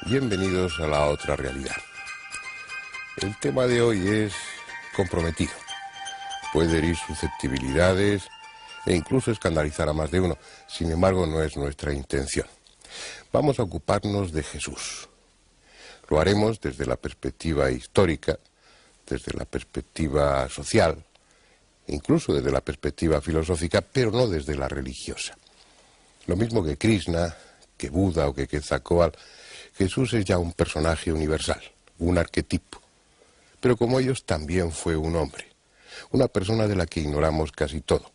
Bienvenidos a La Otra Realidad. El tema de hoy es comprometido. Puede herir susceptibilidades e incluso escandalizar a más de uno. Sin embargo, no es nuestra intención. Vamos a ocuparnos de Jesús. Lo haremos desde la perspectiva histórica, desde la perspectiva social, incluso desde la perspectiva filosófica, pero no desde la religiosa. Lo mismo que Krishna, que Buda o que Quetzalcóatl, Jesús es ya un personaje universal, un arquetipo. Pero como ellos, también fue un hombre, una persona de la que ignoramos casi todo.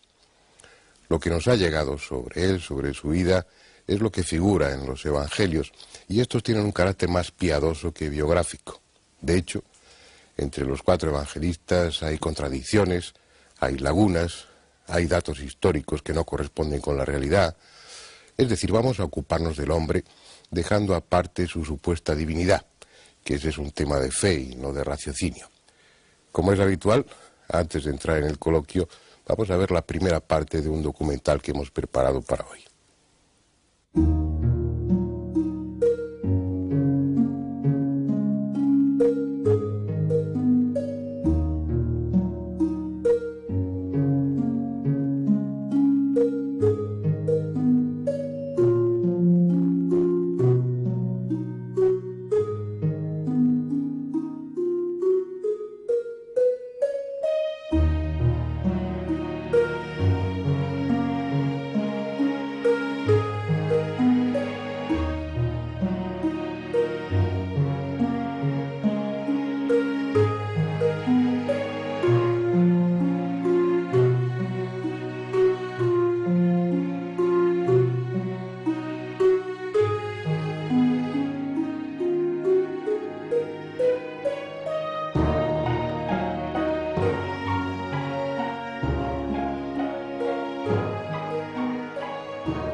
Lo que nos ha llegado sobre él, sobre su vida, es lo que figura en los evangelios, y estos tienen un carácter más piadoso que biográfico. De hecho, entre los 4 evangelistas hay contradicciones, hay lagunas, hay datos históricos que no corresponden con la realidad. Es decir, vamos a ocuparnos del hombre, dejando aparte su supuesta divinidad, que ese es un tema de fe y no de raciocinio. Como es habitual, antes de entrar en el coloquio, vamos a ver la primera parte de un documental que hemos preparado para hoy.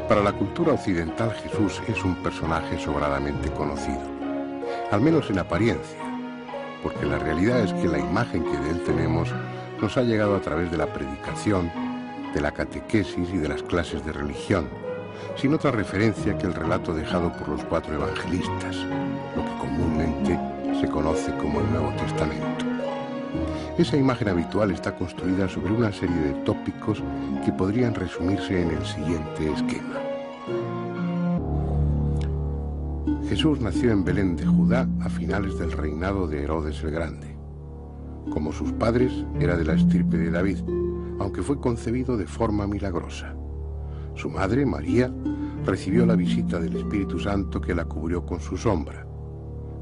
Para la cultura occidental, Jesús es un personaje sobradamente conocido, al menos en apariencia, porque la realidad es que la imagen que de él tenemos nos ha llegado a través de la predicación, de la catequesis y de las clases de religión, sin otra referencia que el relato dejado por los 4 evangelistas, lo que comúnmente se conoce como el Nuevo Testamento. Esa imagen habitual está construida sobre una serie de tópicos que podrían resumirse en el siguiente esquema. Jesús nació en Belén de Judá a finales del reinado de Herodes el Grande. Como sus padres, era de la estirpe de David, aunque fue concebido de forma milagrosa. Su madre, María, recibió la visita del Espíritu Santo que la cubrió con su sombra,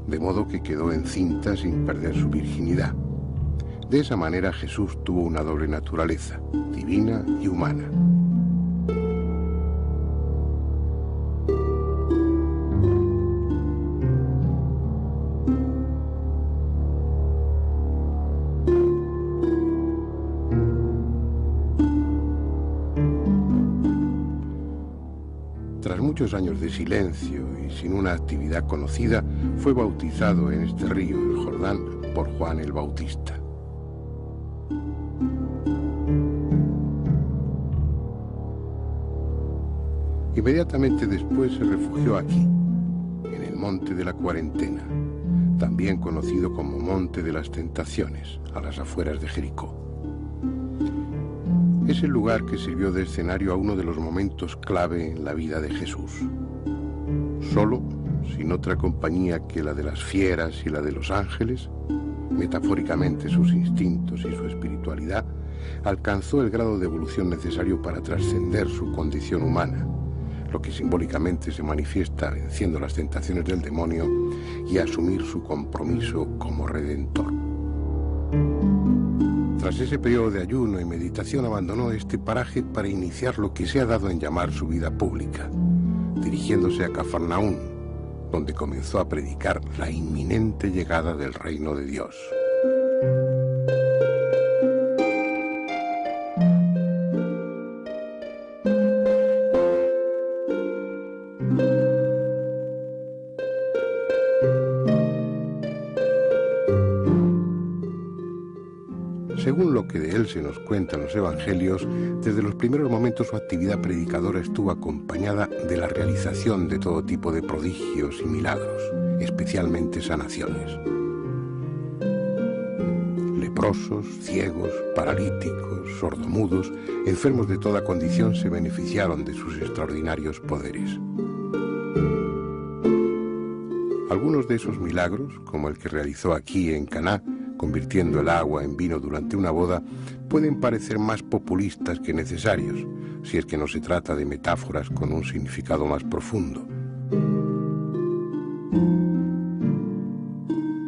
de modo que quedó encinta sin perder su virginidad. De esa manera Jesús tuvo una doble naturaleza, divina y humana. Tras muchos años de silencio y sin una actividad conocida, fue bautizado en este río, el Jordán, por Juan el Bautista. Inmediatamente después se refugió aquí, en el Monte de la Cuarentena, también conocido como Monte de las Tentaciones, a las afueras de Jericó. Es el lugar que sirvió de escenario a uno de los momentos clave en la vida de Jesús. Solo, sin otra compañía que la de las fieras y la de los ángeles, metafóricamente sus instintos y su espiritualidad, alcanzó el grado de evolución necesario para trascender su condición humana, lo que simbólicamente se manifiesta venciendo las tentaciones del demonio y asumir su compromiso como redentor. Tras ese periodo de ayuno y meditación abandonó este paraje para iniciar lo que se ha dado en llamar su vida pública, dirigiéndose a Cafarnaún, donde comenzó a predicar la inminente llegada del reino de Dios. Según lo que de él se nos cuenta en los evangelios, desde los primeros momentos su actividad predicadora estuvo acompañada de la realización de todo tipo de prodigios y milagros, especialmente sanaciones. Leprosos, ciegos, paralíticos, sordomudos, enfermos de toda condición se beneficiaron de sus extraordinarios poderes. Algunos de esos milagros, como el que realizó aquí en Caná, convirtiendo el agua en vino durante una boda, pueden parecer más populistas que necesarios, si es que no se trata de metáforas con un significado más profundo.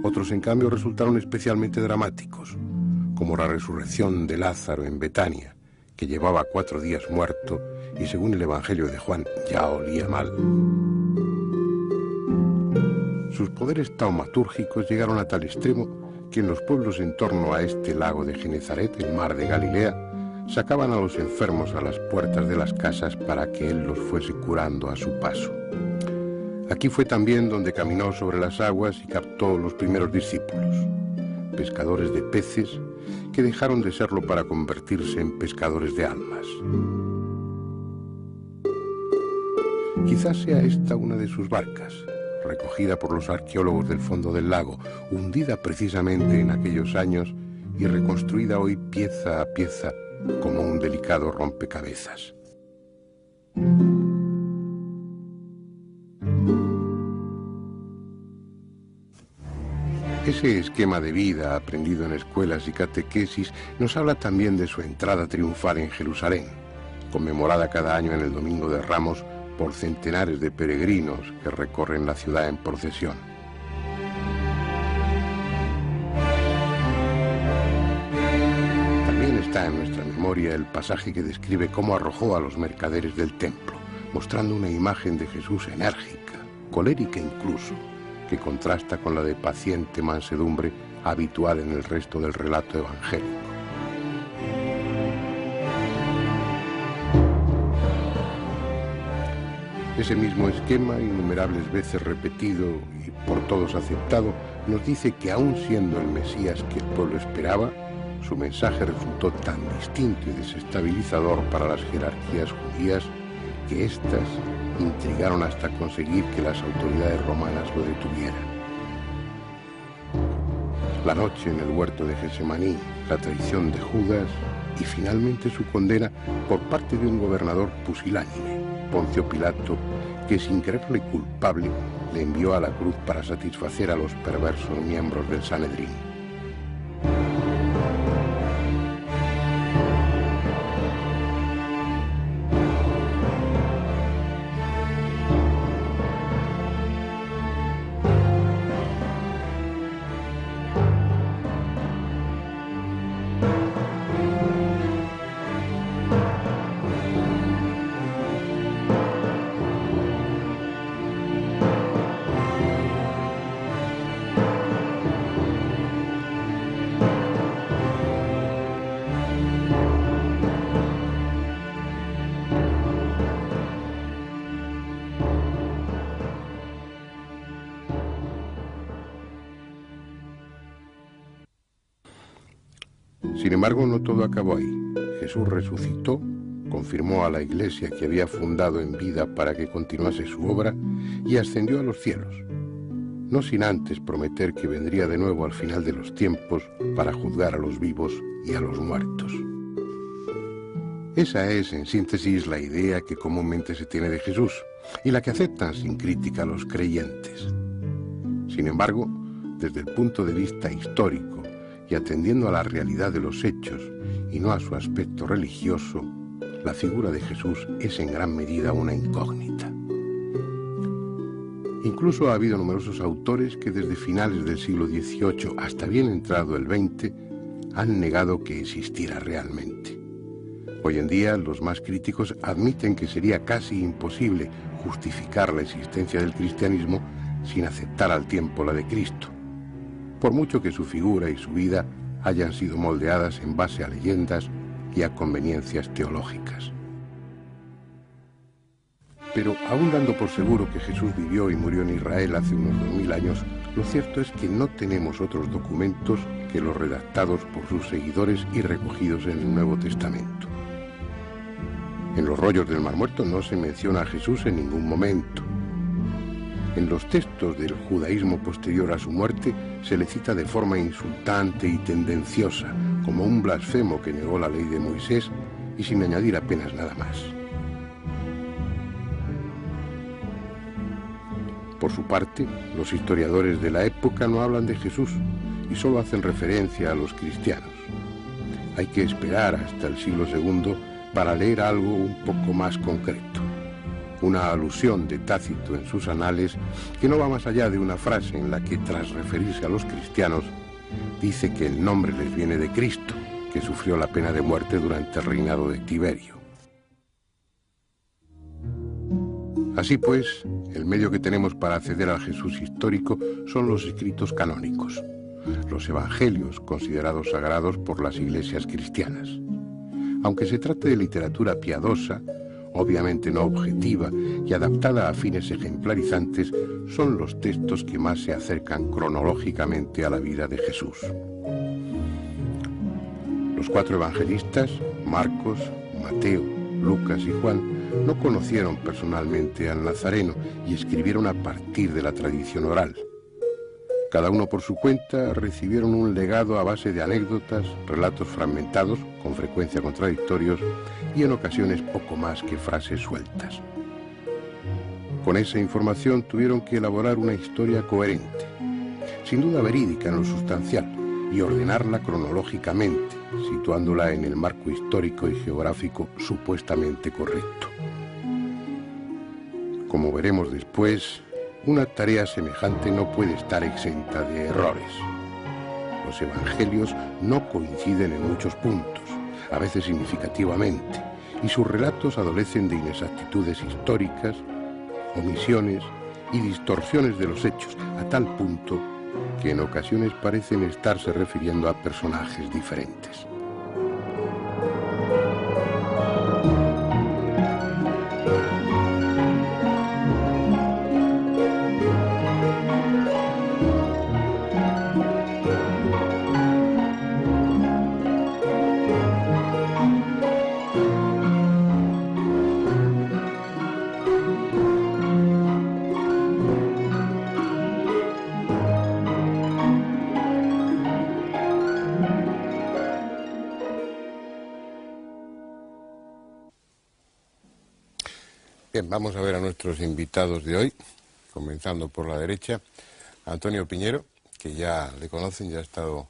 Otros, en cambio, resultaron especialmente dramáticos, como la resurrección de Lázaro en Betania, que llevaba 4 días muerto y, según el Evangelio de Juan, ya olía mal. Sus poderes taumatúrgicos llegaron a tal extremo que en los pueblos en torno a este lago de Genezaret, el mar de Galilea, sacaban a los enfermos a las puertas de las casas para que él los fuese curando a su paso. Aquí fue también donde caminó sobre las aguas y captó los primeros discípulos, pescadores de peces que dejaron de serlo para convertirse en pescadores de almas. Quizás sea esta una de sus barcas, recogida por los arqueólogos del fondo del lago, hundida precisamente en aquellos años y reconstruida hoy pieza a pieza como un delicado rompecabezas. Ese esquema de vida aprendido en escuelas y catequesis nos habla también de su entrada triunfal en Jerusalén, conmemorada cada año en el Domingo de Ramos por centenares de peregrinos que recorren la ciudad en procesión. También está en nuestra memoria el pasaje que describe cómo arrojó a los mercaderes del templo, mostrando una imagen de Jesús enérgica, colérica incluso, que contrasta con la de paciente mansedumbre habitual en el resto del relato evangélico. Ese mismo esquema, innumerables veces repetido y por todos aceptado, nos dice que aun siendo el Mesías que el pueblo esperaba, su mensaje resultó tan distinto y desestabilizador para las jerarquías judías que éstas intrigaron hasta conseguir que las autoridades romanas lo detuvieran. La noche en el huerto de Getsemaní, la traición de Judas y finalmente su condena por parte de un gobernador pusilánime, Poncio Pilato, que sin creerle culpable le envió a la cruz para satisfacer a los perversos miembros del Sanedrín. Sin embargo, no todo acabó ahí. Jesús resucitó, confirmó a la iglesia que había fundado en vida para que continuase su obra y ascendió a los cielos, no sin antes prometer que vendría de nuevo al final de los tiempos para juzgar a los vivos y a los muertos. Esa es, en síntesis, la idea que comúnmente se tiene de Jesús y la que aceptan sin crítica los creyentes. Sin embargo, desde el punto de vista histórico, y atendiendo a la realidad de los hechos y no a su aspecto religioso, la figura de Jesús es en gran medida una incógnita. Incluso ha habido numerosos autores que desde finales del siglo XVIII hasta bien entrado el XX han negado que existiera realmente. Hoy en día los más críticos admiten que sería casi imposible justificar la existencia del cristianismo sin aceptar al tiempo la de Cristo, por mucho que su figura y su vida hayan sido moldeadas en base a leyendas y a conveniencias teológicas. Pero aún dando por seguro que Jesús vivió y murió en Israel hace unos 2000 años, lo cierto es que no tenemos otros documentos que los redactados por sus seguidores y recogidos en el Nuevo Testamento. En los rollos del Mar Muerto no se menciona a Jesús en ningún momento. En los textos del judaísmo posterior a su muerte se le cita de forma insultante y tendenciosa, como un blasfemo que negó la ley de Moisés y sin añadir apenas nada más. Por su parte, los historiadores de la época no hablan de Jesús y solo hacen referencia a los cristianos. Hay que esperar hasta el siglo II para leer algo un poco más concreto. Una alusión de Tácito en sus anales que no va más allá de una frase en la que, tras referirse a los cristianos, dice que el nombre les viene de Cristo, que sufrió la pena de muerte durante el reinado de Tiberio. Así pues, el medio que tenemos para acceder al Jesús histórico son los escritos canónicos, los evangelios considerados sagrados por las iglesias cristianas. Aunque se trate de literatura piadosa, obviamente no objetiva y adaptada a fines ejemplarizantes, son los textos que más se acercan cronológicamente a la vida de Jesús. Los 4 evangelistas, Marcos, Mateo, Lucas y Juan, no conocieron personalmente al Nazareno y escribieron a partir de la tradición oral. Cada uno por su cuenta recibieron un legado a base de anécdotas, relatos fragmentados, con frecuencia contradictorios, y en ocasiones poco más que frases sueltas. Con esa información tuvieron que elaborar una historia coherente, sin duda verídica en lo sustancial, y ordenarla cronológicamente, situándola en el marco histórico y geográfico supuestamente correcto. Como veremos después, una tarea semejante no puede estar exenta de errores. Los evangelios no coinciden en muchos puntos, a veces significativamente, y sus relatos adolecen de inexactitudes históricas, omisiones y distorsiones de los hechos, a tal punto que en ocasiones parecen estarse refiriendo a personajes diferentes. Bien, vamos a ver a nuestros invitados de hoy, comenzando por la derecha. Antonio Piñero, que ya le conocen, ya ha estado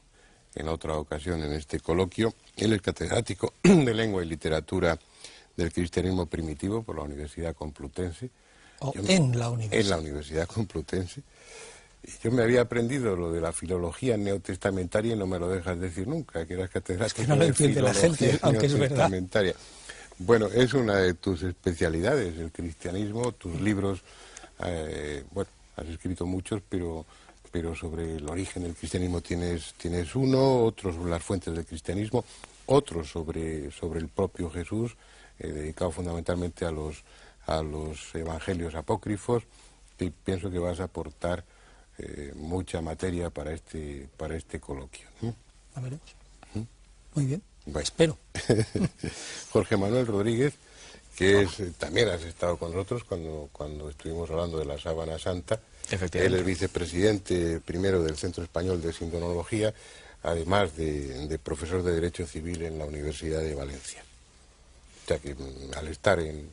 en otra ocasión en este coloquio. Él es catedrático de Lengua y Literatura del Cristianismo Primitivo por la Universidad Complutense. En la universidad. En la Universidad Complutense. Yo me había aprendido lo de la filología neotestamentaria y no me lo dejas decir nunca, que eras catedrático es que no lo entiende la gente, aunque es verdad. Bueno, es una de tus especialidades, el cristianismo, tus libros, bueno, has escrito muchos, pero sobre el origen del cristianismo tienes uno, otros sobre las fuentes del cristianismo, otros sobre el propio Jesús, dedicado fundamentalmente a los evangelios apócrifos, y pienso que vas a aportar mucha materia para este coloquio. A veremos. Muy bien. Bueno. Espero. Jorge Manuel Rodríguez, que también has estado con nosotros cuando estuvimos hablando de la Sábana Santa. Él es vicepresidente primero del Centro Español de Sindonología, además de profesor de Derecho Civil en la Universidad de Valencia. O sea que al estar en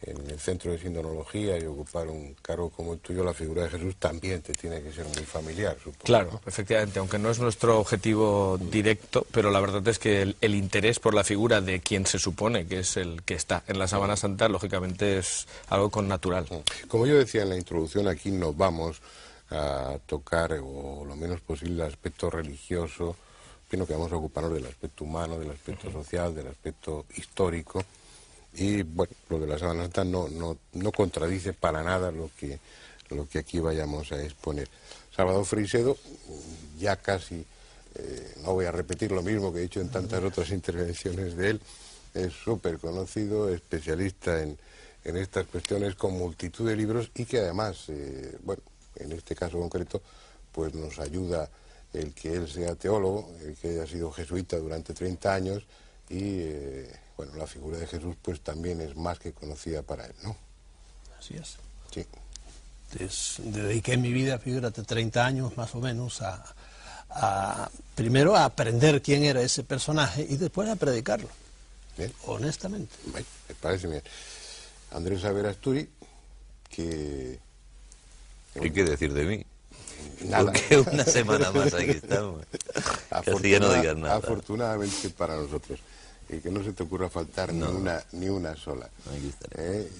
el Centro de Sindonología y ocupar un cargo como el tuyo, la figura de Jesús también te tiene que ser muy familiar, supongo. Claro, ¿no? Efectivamente, aunque no es nuestro objetivo directo, pero la verdad es que el interés por la figura de quien se supone que es el que está en la Sábana Santa, lógicamente es algo connatural. Como yo decía en la introducción, aquí nos vamos a tocar, o lo menos posible, el aspecto religioso, sino que vamos a ocuparnos del aspecto humano, del aspecto social, del aspecto histórico. Y bueno, lo de la Sábana Santa no contradice para nada lo que aquí vayamos a exponer. Salvador Freixedo, ya casi, no voy a repetir lo mismo que he dicho en tantas otras intervenciones de él, es súper conocido, especialista en estas cuestiones, con multitud de libros, y que además, bueno, en este caso concreto, pues nos ayuda el que él sea teólogo, el que haya sido jesuita durante 30 años, y bueno, la figura de Jesús pues también es más que conocida para él, ¿no? Así es. Sí. Dediqué mi vida, fíjate, 30 años más o menos primero a aprender quién era ese personaje y después a predicarlo. Bien. Honestamente. Bueno, me parece bien. Andrés Averasturi, ¿Qué decir de mí? Nada. Porque una semana más aquí estamos. Así ya no digas nada. Afortunadamente para nosotros. Y que no se te ocurra faltar ni una sola.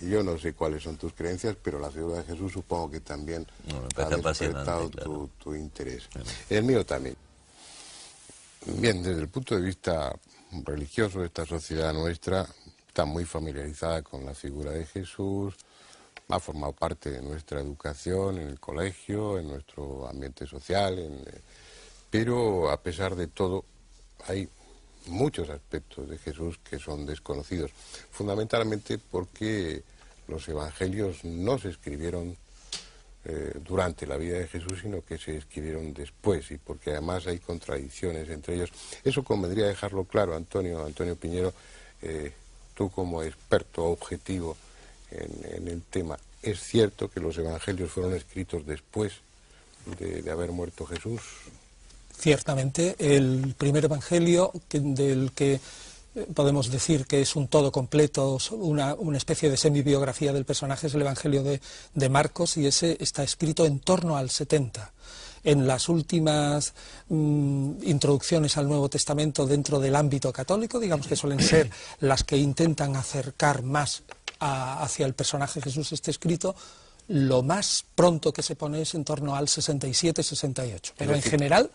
Yo no sé cuáles son tus creencias, pero la figura de Jesús supongo que también ha despertado tu interés. Claro. El mío también. Bien, desde el punto de vista religioso, esta sociedad nuestra está muy familiarizada con la figura de Jesús, ha formado parte de nuestra educación en el colegio, en nuestro ambiente social, pero a pesar de todo hay muchos aspectos de Jesús que son desconocidos, fundamentalmente porque los evangelios no se escribieron durante la vida de Jesús, sino que se escribieron después, y porque además hay contradicciones entre ellos. Eso convendría dejarlo claro, Antonio Piñero, tú como experto objetivo en el tema. ¿Es cierto que los evangelios fueron escritos después de haber muerto Jesús? Ciertamente, el primer evangelio del que podemos decir que es un todo completo, una especie de semibiografía del personaje, es el evangelio de Marcos, y ese está escrito en torno al 70. En las últimas introducciones al Nuevo Testamento dentro del ámbito católico, digamos que suelen ser las que intentan acercar más hacia el personaje Jesús este escrito, lo más pronto que se pone es en torno al 67-68, pero en general,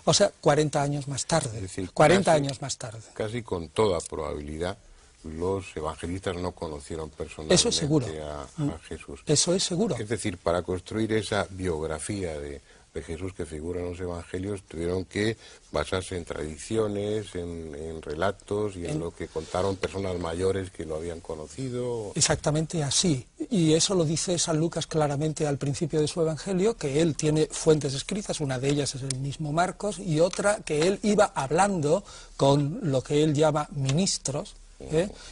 o sea, 40 años más tarde, decir, 40 años más tarde. Casi con toda probabilidad, los evangelistas no conocieron personalmente Eso es seguro. a Jesús. Eso es seguro. Es decir, para construir esa biografía de Jesús que figura en los evangelios, tuvieron que basarse en tradiciones, en relatos y en lo que contaron personas mayores que lo habían conocido. Exactamente así, y eso lo dice San Lucas claramente al principio de su evangelio, que él tiene fuentes escritas, una de ellas es el mismo Marcos, y otra que él iba hablando con lo que él llama ministros,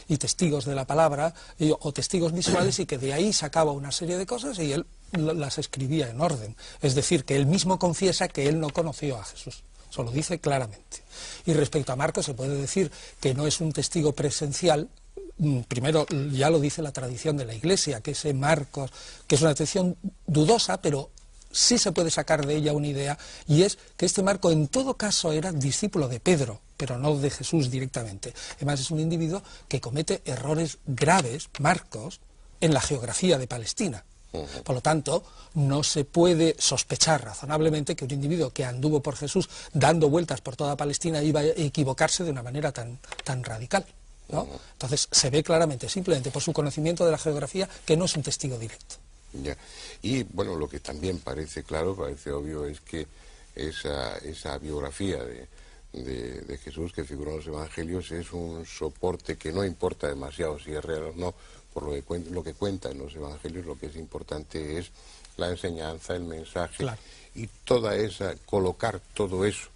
y testigos de la palabra, o testigos visuales, y que de ahí sacaba una serie de cosas y él las escribía en orden. Es decir, que él mismo confiesa que él no conoció a Jesús. Eso lo dice claramente. Y respecto a Marcos se puede decir que no es un testigo presencial. Primero, ya lo dice la tradición de la Iglesia, que ese Marcos, que es una tradición dudosa, pero sí se puede sacar de ella una idea, y es que este Marco en todo caso era discípulo de Pedro, pero no de Jesús directamente. Además es un individuo que comete errores graves, Marcos, en la geografía de Palestina. Por lo tanto, no se puede sospechar razonablemente que un individuo que anduvo por Jesús dando vueltas por toda Palestina iba a equivocarse de una manera tan radical, ¿no? Entonces se ve claramente, simplemente por su conocimiento de la geografía, que no es un testigo directo. Ya. Y bueno, lo que también parece claro, parece obvio, es que esa biografía de Jesús que figura en los evangelios es un soporte que no importa demasiado si es real o no. Por lo que cuenta en los evangelios, lo que es importante es la enseñanza, el mensaje, claro. Y colocar todo eso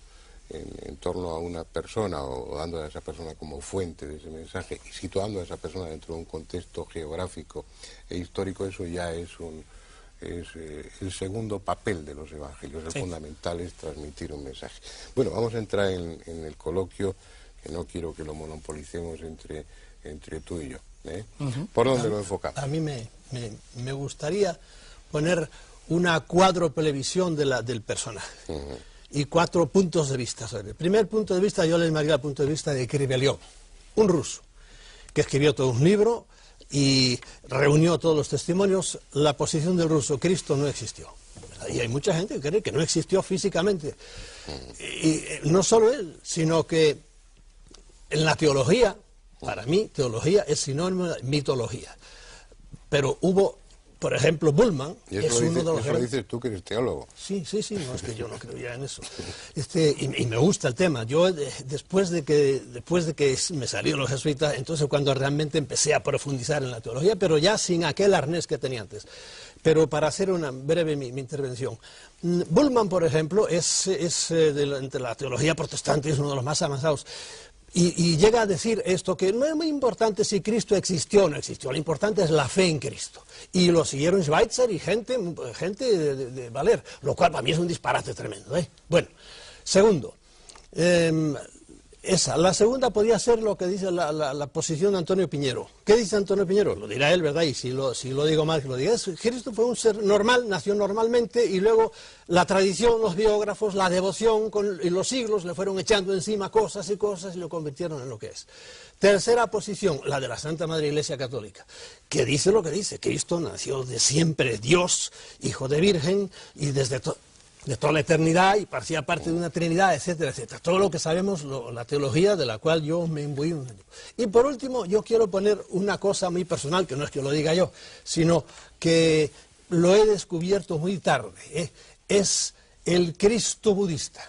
en torno a una persona, o dando a esa persona como fuente de ese mensaje, y situando a esa persona dentro de un contexto geográfico e histórico, eso ya es el segundo papel de los evangelios. El fundamental es transmitir un mensaje. Bueno, vamos a entrar en el coloquio, que no quiero que lo monopolicemos entre tú y yo. ¿Por dónde lo enfocamos? A mí me gustaría poner una cuádruple visión del personaje y 4 puntos de vista. El primer punto de vista yo le llamaría el punto de vista de Kriveliov, un ruso que escribió todo un libro y reunió todos los testimonios. La posición del ruso: Cristo no existió. Y hay mucha gente que cree que no existió físicamente. Y no solo él, sino que en la teología, para mí, teología es sinónimo de mitología. Pero hubo, por ejemplo, Bullmann, es uno de los... Eso lo dices tú, que eres teólogo. Sí, no es que yo no creía en eso. Y me gusta el tema. Yo, después de que me salieron los jesuitas, entonces cuando realmente empecé a profundizar en la teología, pero ya sin aquel arnés que tenía antes. Pero para hacer una breve mi intervención, Bullmann, por ejemplo, entre la teología protestante es uno de los más avanzados. Y llega a decir esto, que no es muy importante si Cristo existió o no existió, lo importante es la fe en Cristo. Y lo siguieron Schweitzer y gente de valer, lo cual para mí es un disparate tremendo, ¿eh? Bueno, segundo, la segunda podría ser lo que dice la posición de Antonio Piñero. ¿Qué dice Antonio Piñero? Lo dirá él, ¿verdad? Y si lo digo mal, que lo diga. Cristo fue un ser normal, nació normalmente, y luego la tradición, los biógrafos, la devoción y los siglos le fueron echando encima cosas y lo convirtieron en lo que es. Tercera posición, la de la Santa Madre Iglesia Católica, que dice lo que dice. Cristo nació de siempre, Dios, hijo de Virgen, y desde de toda la eternidad, y parecía parte de una Trinidad, etcétera, etcétera. Todo lo que sabemos, la teología de la cual yo me imbuí un año. Y por último, yo quiero poner una cosa muy personal, que no es que lo diga yo, sino que lo he descubierto muy tarde, ¿eh? Es el Cristo budista.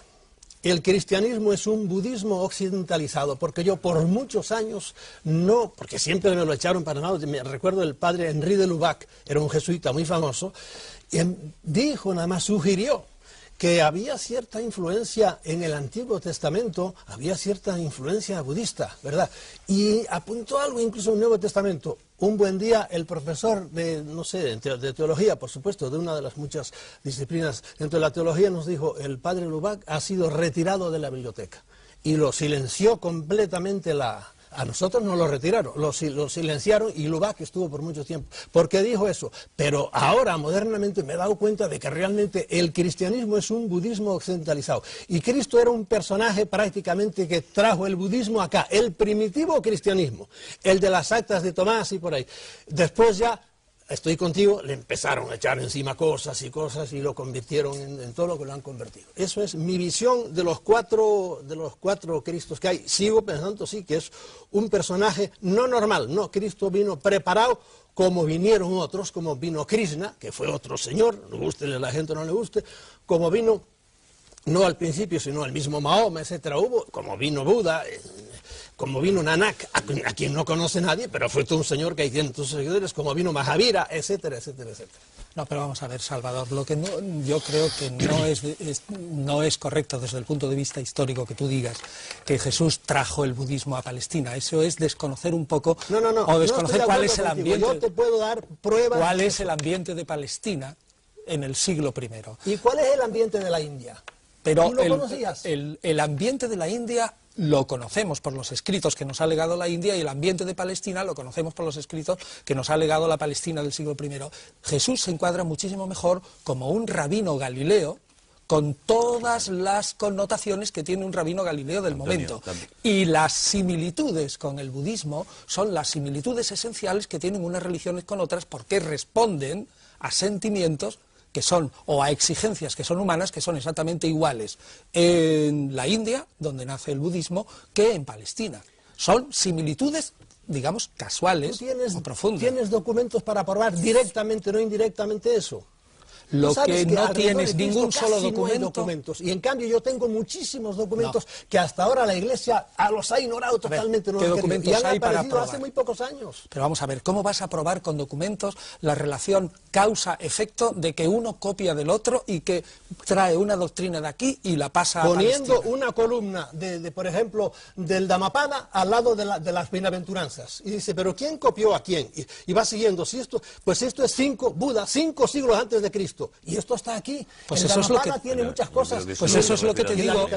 El cristianismo es un budismo occidentalizado, porque yo por muchos años no, porque siempre me lo echaron para nada. Me recuerdo el padre Henri de Lubac, era un jesuita muy famoso, y dijo, nada más sugirió, que había cierta influencia en el Antiguo Testamento, había cierta influencia budista, ¿verdad? Y apuntó algo incluso en el Nuevo Testamento. Un buen día el profesor de, no sé, de teología, por supuesto, de una de las muchas disciplinas dentro de la teología, nos dijo, el padre Lubac ha sido retirado de la biblioteca. Y lo silenció completamente A nosotros nos lo retiraron, lo silenciaron, y Lubac estuvo por mucho tiempo. ¿Por qué dijo eso? Pero ahora, modernamente, me he dado cuenta de que realmente el cristianismo es un budismo occidentalizado. Y Cristo era un personaje prácticamente que trajo el budismo acá, el primitivo cristianismo, el de las actas de Tomás y por ahí. Después ya, estoy contigo, le empezaron a echar encima cosas y lo convirtieron en todo lo que lo han convertido. Eso es mi visión de los cuatro Cristos que hay. Sigo pensando, sí, que es un personaje no normal. No, Cristo vino preparado como vinieron otros, como vino Krishna, que fue otro señor, le guste a la gente o no le guste, como vino, no al principio, sino al mismo Mahoma, etcétera, como vino Buda, como vino Nanak, a quien no conoce nadie, pero fue todo un señor que hay cientos de seguidores, como vino Mahavira, etcétera, etcétera, etcétera. No, pero vamos a ver, Salvador, lo que yo creo que no es correcto desde el punto de vista histórico que tú digas que Jesús trajo el budismo a Palestina. Eso es desconocer un poco, o desconocer cuál es el ambiente. Yo te puedo dar pruebas. ¿Cuál es el ambiente de Palestina en el siglo I? ¿Y cuál es el ambiente de la India? Pero ¿Tú lo conocías? El ambiente de la India lo conocemos por los escritos que nos ha legado la India, y el ambiente de Palestina lo conocemos por los escritos que nos ha legado la Palestina del siglo I. Jesús se encuadra muchísimo mejor como un rabino galileo, con todas las connotaciones que tiene un rabino galileo del momento. Y las similitudes con el budismo son las similitudes esenciales que tienen unas religiones con otras, porque responden a sentimientos que son, o a exigencias que son humanas, que son exactamente iguales en la India, donde nace el budismo, que en Palestina. Son similitudes, digamos, casuales o profundas. ¿Tienes documentos para probar directamente, no indirectamente eso? Lo que no tienes ningún solo documento. Y en cambio yo tengo muchísimos documentos que hasta ahora la Iglesia los ha ignorado totalmente. ¿Qué documentos hay para probar? Hace muy pocos años. Pero vamos a ver, ¿cómo vas a probar con documentos la relación causa-efecto de que uno copia del otro y que trae una doctrina de aquí y la pasa a Palestina? Poniendo una columna, por ejemplo, del Dhammapada al lado de las bienaventuranzas. Y dice, ¿pero quién copió a quién? Y va siguiendo, pues esto es Buda, 5 siglos antes de Cristo. Y esto está aquí. Pues el eso es lo que tiene muchas cosas. Pues eso es lo que te digo.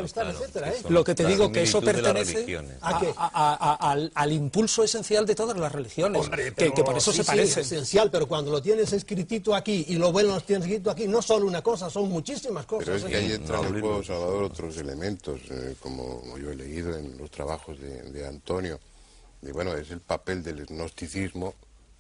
Lo que te digo, que eso pertenece al impulso esencial de todas las religiones. Hombre, que por eso se parecen. Es esencial, pero cuando lo tienes escritito aquí y lo bueno lo tienes escrito aquí, no solo una cosa, son muchísimas cosas. Pero es que ahí entran en juego, Salvador, otros elementos, como yo he leído en los trabajos de Antonio. Y bueno, es el papel del gnosticismo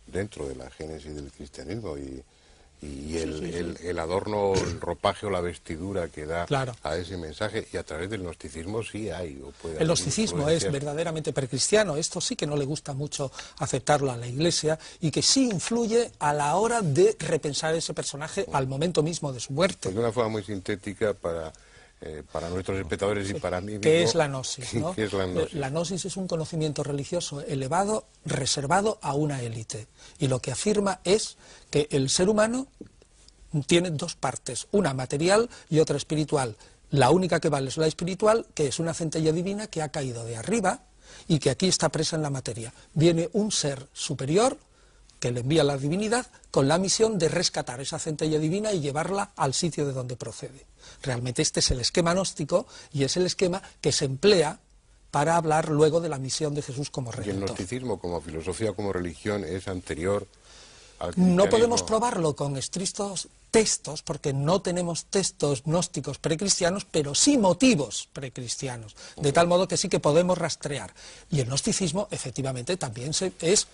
dentro de la génesis del cristianismo, y el adorno, el ropaje o la vestidura que da a ese mensaje, y a través del gnosticismo sí hay. El gnosticismo es verdaderamente precristiano, esto sí que no le gusta mucho aceptarlo a la Iglesia, y que sí influye a la hora de repensar ese personaje al momento mismo de su muerte. Pues de una forma muy sintética para nuestros espectadores y para mí mismo. ¿Qué es la gnosis? ¿No? ¿Qué es la gnosis? La gnosis es un conocimiento religioso elevado, reservado a una élite. Y lo que afirma es que el ser humano tiene dos partes, una material y otra espiritual. La única que vale es la espiritual, que es una centella divina que ha caído de arriba y que aquí está presa en la materia. Viene un ser superior que le envía la divinidad con la misión de rescatar esa centella divina y llevarla al sitio de donde procede. Realmente este es el esquema gnóstico y es el esquema que se emplea para hablar luego de la misión de Jesús como Y el redentor. gnosticismo como filosofía, como religión, es anterior al No cristianismo. podemos probarlo con estrictos textos, porque no tenemos textos gnósticos precristianos, pero sí motivos precristianos, de tal modo que sí que podemos rastrear. Y el gnosticismo, efectivamente, también es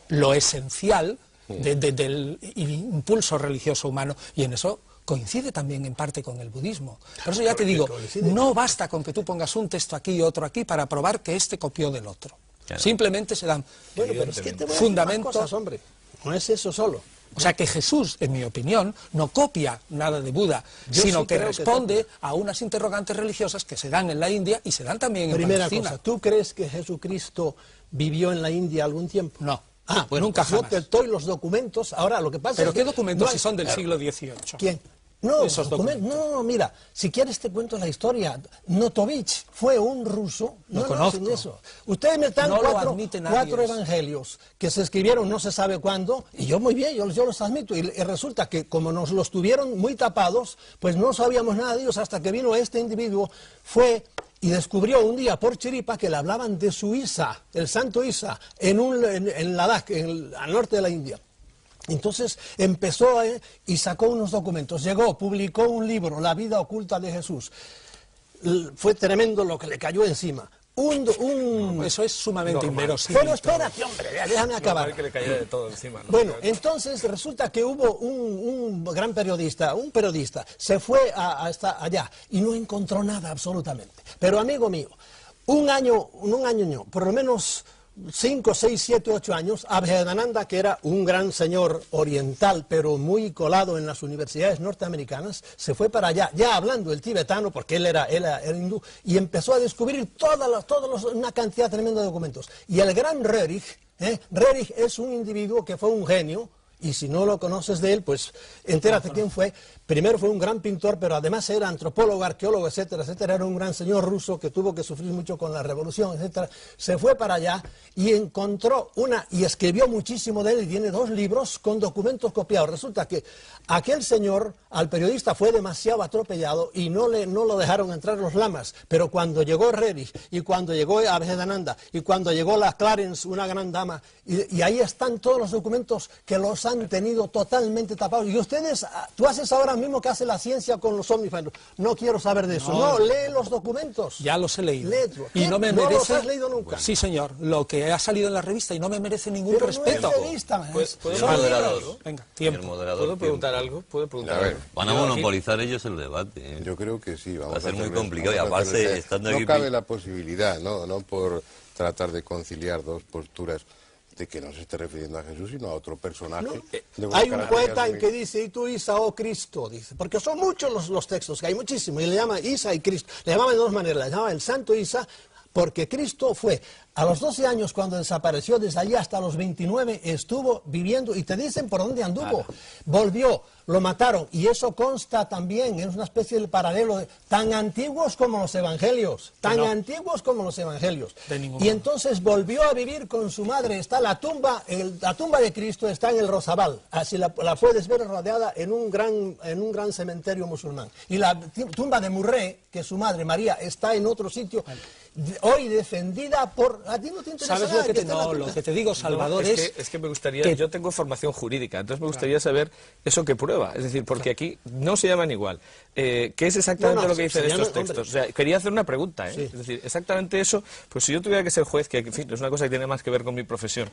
lo esencial del impulso religioso humano, y en eso coincide también en parte con el budismo. Por eso ya te digo, no basta con que tú pongas un texto aquí y otro aquí para probar que este copió del otro. Claro. Simplemente se dan Bueno, pero es que te voy a decir fundamentos. más cosas, hombre. No es eso solo. O sea que Jesús, en mi opinión, no copia nada de Buda, Yo sino sí que creo que responde a unas interrogantes religiosas que se dan en la India y se dan también en Primera Palestina. cosa, ¿tú crees que Jesucristo vivió en la India algún tiempo? No, Bueno, nunca pues yo jamás. te doy los documentos. Ahora, lo que pasa ¿Pero es qué que documentos no si hay- son del siglo XVIII? ¿Quién? No, Esos documentos. no, mira, si quieres te cuento la historia. Notovich fue un ruso. Lo No, conozco. sin eso. Ustedes me dan No lo admite nadie cuatro eso. evangelios que se escribieron no se sabe cuándo, y yo muy bien, yo los admito. Y resulta que como nos los tuvieron muy tapados, pues no sabíamos nada de ellos hasta que vino este individuo, fue y descubrió un día por chiripa que le hablaban de su Isa, el santo Isa, en Ladakh, al norte de la India. Entonces empezó y sacó unos documentos, llegó, publicó un libro, La vida oculta de Jesús. Fue tremendo lo que le cayó encima. Eso es sumamente inverosímil. Pero espérate, hombre, déjame acabar. Que le cayera de todo encima, ¿no? Bueno, entonces resulta que hubo un gran periodista, se fue hasta allá y no encontró nada absolutamente. Pero amigo mío, un año, por lo menos 5, 6, 7, 8 años, Abhedananda, que era un gran señor oriental, pero muy colado en las universidades norteamericanas, se fue para allá, ya hablando el tibetano, porque él era hindú, y empezó a descubrir una cantidad tremenda de documentos. Y el gran Rerich es un individuo que fue un genio, y si no lo conoces de él, pues entérate quién fue. Primero fue un gran pintor, pero además era antropólogo, arqueólogo, etcétera, etcétera. Era un gran señor ruso que tuvo que sufrir mucho con la revolución, etcétera. Se fue para allá y encontró y escribió muchísimo de él, y tiene 2 libros con documentos copiados. Resulta que aquel señor, al periodista, fue demasiado atropellado y no lo dejaron entrar los lamas. Pero cuando llegó Rerich, y cuando llegó Abhedananda, y cuando llegó la Clarence, una gran dama, y ahí están todos los documentos que los han tenido totalmente tapados. Y tú haces ahora mismo que hace la ciencia con los ovnis. No quiero saber de eso. No, lee los documentos. Ya los he leído. Léetelo. Y no me ¿No merece... los has leído nunca? Sí, señor, lo que ha salido en la revista, y no me merece ningún Pero respeto. no es revista, man. ¿Puedo Son preguntar libros. algo? Venga, El tiempo. moderador, ¿Puedo preguntar algo? ¿Puedo preguntar A ver, algo? Van a monopolizar ellos el debate. ¿eh? Yo creo que sí. Vamos Va a ser muy hacerle- complicado, y vamos a aparte, hacerle- estando no aquí- cabe la posibilidad, no por tratar de conciliar 2 posturas, de que no se esté refiriendo a Jesús, sino a otro personaje. de unas Hay un características poeta en muy- que dice, y tú Isa, oh Cristo, dice, porque son muchos los textos, que hay muchísimos, y le llama Isa y Cristo. Le llamaban de 2 maneras, le llamaban el santo Isa, porque Cristo fue a los 12 años cuando desapareció, desde allí hasta los 29 estuvo viviendo, y te dicen por dónde anduvo. Volvió, lo mataron, y eso consta también, es una especie de paralelo, tan antiguos como los evangelios, antiguos como los evangelios. De ningún Y modo. entonces volvió a vivir con su madre. Está la tumba de Cristo está en el Rosabal, así la puedes ver rodeada en un gran cementerio musulmán. Y la tumba de Murré, que es su madre María, está en otro sitio, hoy defendida por... A ti no te interesa ¿Sabes nada lo que te, esté en la no, tumba. lo que te digo, Salvador, No, es que me gustaría, que- yo tengo formación jurídica, entonces me gustaría saber eso que prueba, es decir, porque aquí no se llaman igual. ¿Qué es exactamente No, lo que dicen se estos llaman, textos? hombre. O sea, quería hacer una pregunta, ¿eh? Sí. Es decir, exactamente eso, pues si yo tuviera que ser juez, que en fin, es una cosa que tiene más que ver con mi profesión,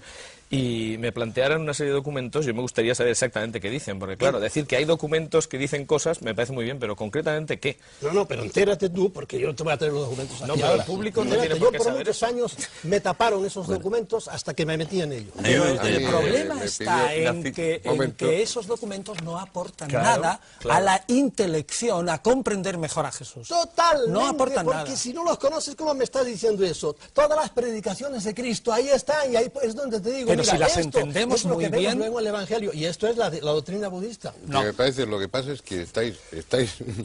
y me plantearan una serie de documentos, yo me gustaría saber exactamente qué dicen, porque claro, decir que hay documentos que dicen cosas me parece muy bien, pero concretamente ¿qué? No, pero entérate tú, porque yo te voy a traer los documentos aquí No, pero ahora. el público no Entérate, tiene por qué yo por saber muchos eso. años me taparon esos documentos hasta que me metí en ellos. A mí me gustaría El me problema pidió está en que momento. esos documentos no aportan Claro, nada claro. a la intelección, a comprender mejor a Jesús. Totalmente, No aportan porque nada. si no los conoces, ¿cómo me estás diciendo eso? Todas las predicaciones de Cristo, ahí están, y ahí es donde te digo, Pero mira, si las esto entendemos es lo muy que vemos bien- luego en el Evangelio, y esto es la doctrina budista. Lo que pasa es que estáis